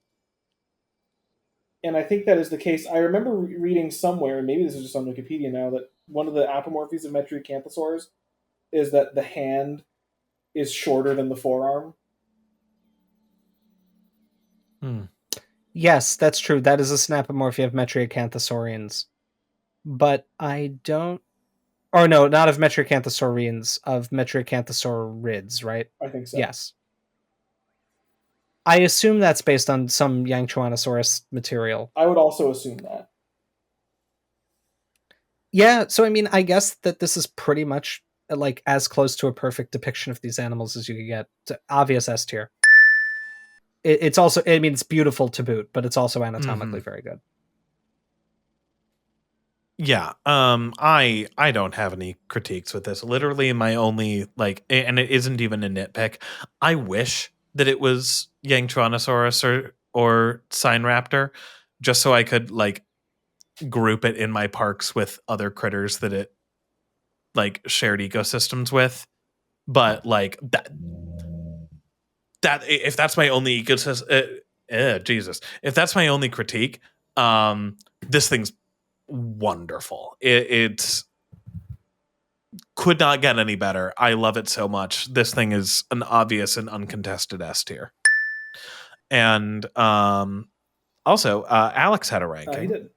I think that is the case. I remember reading somewhere, and maybe this is just on Wikipedia now, that one of the apomorphies of Metricanthosaurus is that the hand is shorter than the forearm. Yes, that's true. That is a synapomorphy of Metriacanthosaurians. But I don't... Or no, not of Metricanthosaurians, of Metricanthosaurids, right? I think so. Yes. I assume that's based on some Yangchuanosaurus material. I would also assume that. Yeah, so I mean, I guess that this is pretty much like as close to a perfect depiction of these animals as you could get. It's obvious S tier. It's also, I mean, it's beautiful to boot, but it's also anatomically very good. Yeah, I don't have any critiques with this. Literally, my only and it isn't even a nitpick. I wish that it was Yangchuanosaurus or Sinraptor, just so I could group it in my parks with other critters that it shared ecosystems with. But that if that's my only ecosystem, Jesus, if that's my only critique, this thing's wonderful. It could not get any better. I love it so much. This thing is an obvious and uncontested S tier. And also, Alex had a ranking. He did.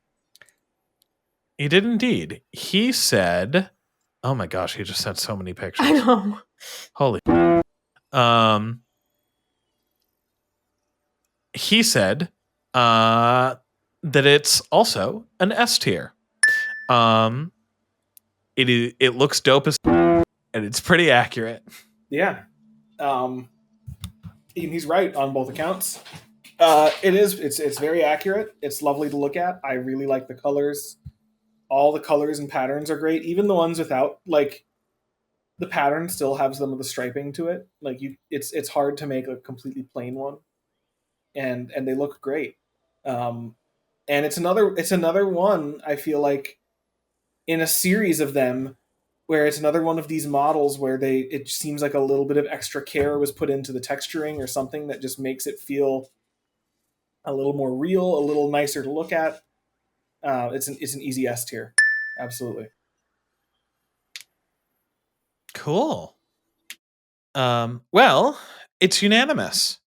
He did indeed. He said, "Oh my gosh, he just sent so many pictures." I know. Holy. He said that it's also an S tier. It looks dope as, and it's pretty accurate. Yeah. He's right on both accounts. It's very accurate. It's lovely to look at. I really like the colors. All the colors and patterns are great. Even the ones without, the pattern still has some of the striping to it. It's hard to make a completely plain one, and they look great. And it's another one, I feel like, in a series of them, where it's another one of these models where it seems like a little bit of extra care was put into the texturing or something that just makes it feel a little more real, a little nicer to look at. It's an easy S tier. Absolutely. Cool. Well, it's unanimous.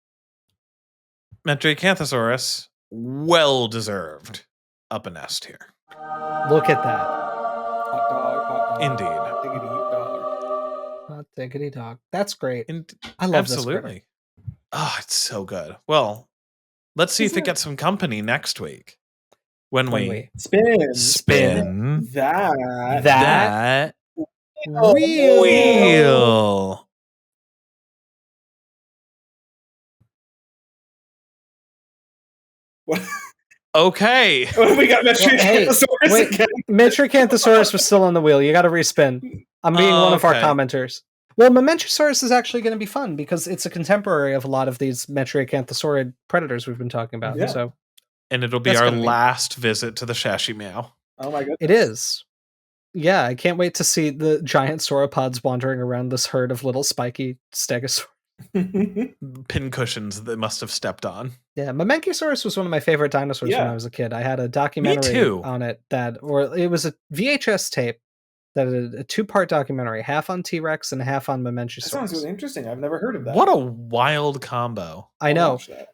Metricanthosaurus, well deserved up an S tier. Look at that. Hot dog, hot dog. Indeed. Diggity dog. Hot diggity dog. That's great. And I love this absolutely. Oh, it's so good. Well, let's see if it gets some company next week when we spin that wheel. What? Okay. We got Metriacanthosaurus wait. again. Metricanthosaurus was still on the wheel. You got to respin. I'm being one of our Okay. commenters. Well, Mementosaurus is actually going to be fun because it's a contemporary of a lot of these Metriacanthosaurid predators we've been talking about. Yeah. So And it'll be That's our gonna be- last visit to the Shashi Meow. Oh my goodness. it is. Yeah, I can't wait to see the giant sauropods wandering around this herd of little spiky stegosaurs. Pin cushions that must have stepped on. Yeah, Mementosaurus was one of my favorite dinosaurs when Yeah. I was a kid. I had a documentary too. on it or it was a VHS tape that had a 2-part documentary, half on T-Rex and half on That sounds Mementosaurus. really interesting. I've never heard of that. What a wild combo. I I'll know. watch that.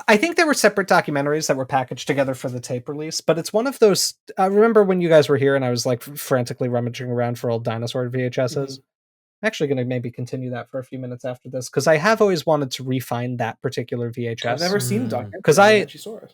I think there were separate documentaries that were packaged together for the tape release, but it's one of those. I remember when you guys were here and I was like frantically rummaging around for old dinosaur VHSs. I'm actually going to maybe continue that for a few minutes after this because I have always wanted to refine that particular VHS. I've never seen Mm. documentary 'Cause on I- Metrisaurus.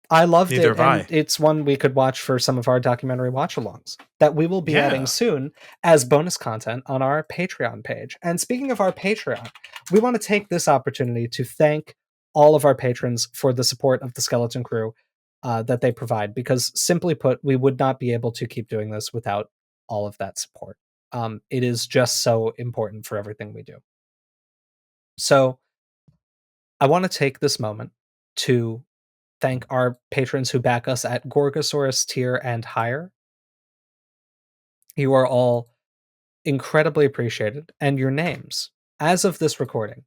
I loved Neither it, have I. and it's one we could watch for some of our documentary watch-alongs that we will be Yeah. adding soon as bonus content on our Patreon page. And speaking of our Patreon, we want to take this opportunity to thank all of our patrons for the support of the Skeleton Crew that they provide, because simply put, we would not be able to keep doing this without all of that support. It is just so important for everything we do. So I want to take this moment to thank our patrons who back us at Gorgosaurus tier and higher. You are all incredibly appreciated, and your names, as of this recording,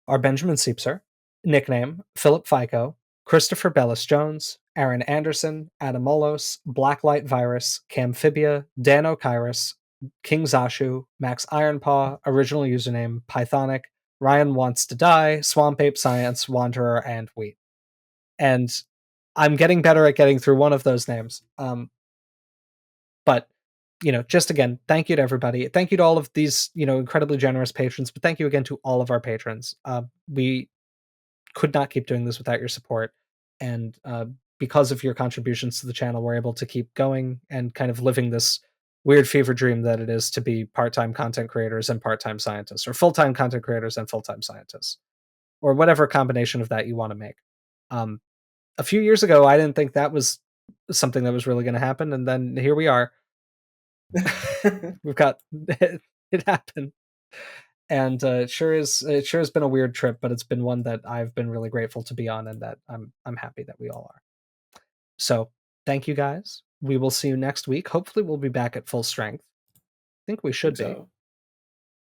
are Benjamin Seepser, nickname Philip Fico, Christopher Bellis Jones, Aaron Anderson, Adam Molos, Blacklight Virus, Camphibia, Dan O'Kyrus, King Zashu, Max Ironpaw, original username Pythonic, Ryan Wants to Die, Swamp Ape Science, Wanderer, and Wheat. And I'm getting better at getting through one of those names. But, just again, thank you to everybody. Thank you to all of these, incredibly generous patrons, but thank you again to all of our patrons. We could not keep doing this without your support. And because of your contributions to the channel, we're able to keep going and kind of living this weird fever dream that it is to be part-time content creators and part-time scientists, or full-time content creators and full-time scientists, or whatever combination of that you want to make. A few years ago, I didn't think that was something that was really going to happen, and then here we are. We've got it happened, and it sure has been a weird trip, but it's been one that I've been really grateful to be on, and that I'm happy that we all are. So thank you guys. We will see you next week. Hopefully, we'll be back at full strength. I think we should be. So,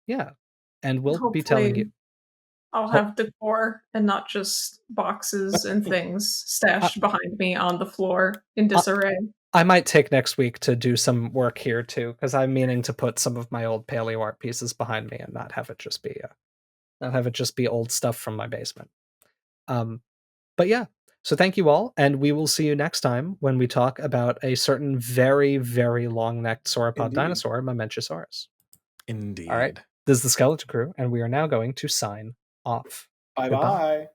Yeah, and we'll be telling you. I'll have decor and not just boxes and things stashed behind me on the floor in disarray. I might take next week to do some work here too, because I'm meaning to put some of my old paleo art pieces behind me and not have it just be old stuff from my basement. But yeah, so thank you all, and we will see you next time when we talk about a certain very, very long-necked sauropod Indeed. dinosaur, Mementosaurus. Indeed. All right, this is the Skeleton Crew, and we are now going to sign off. bye-bye.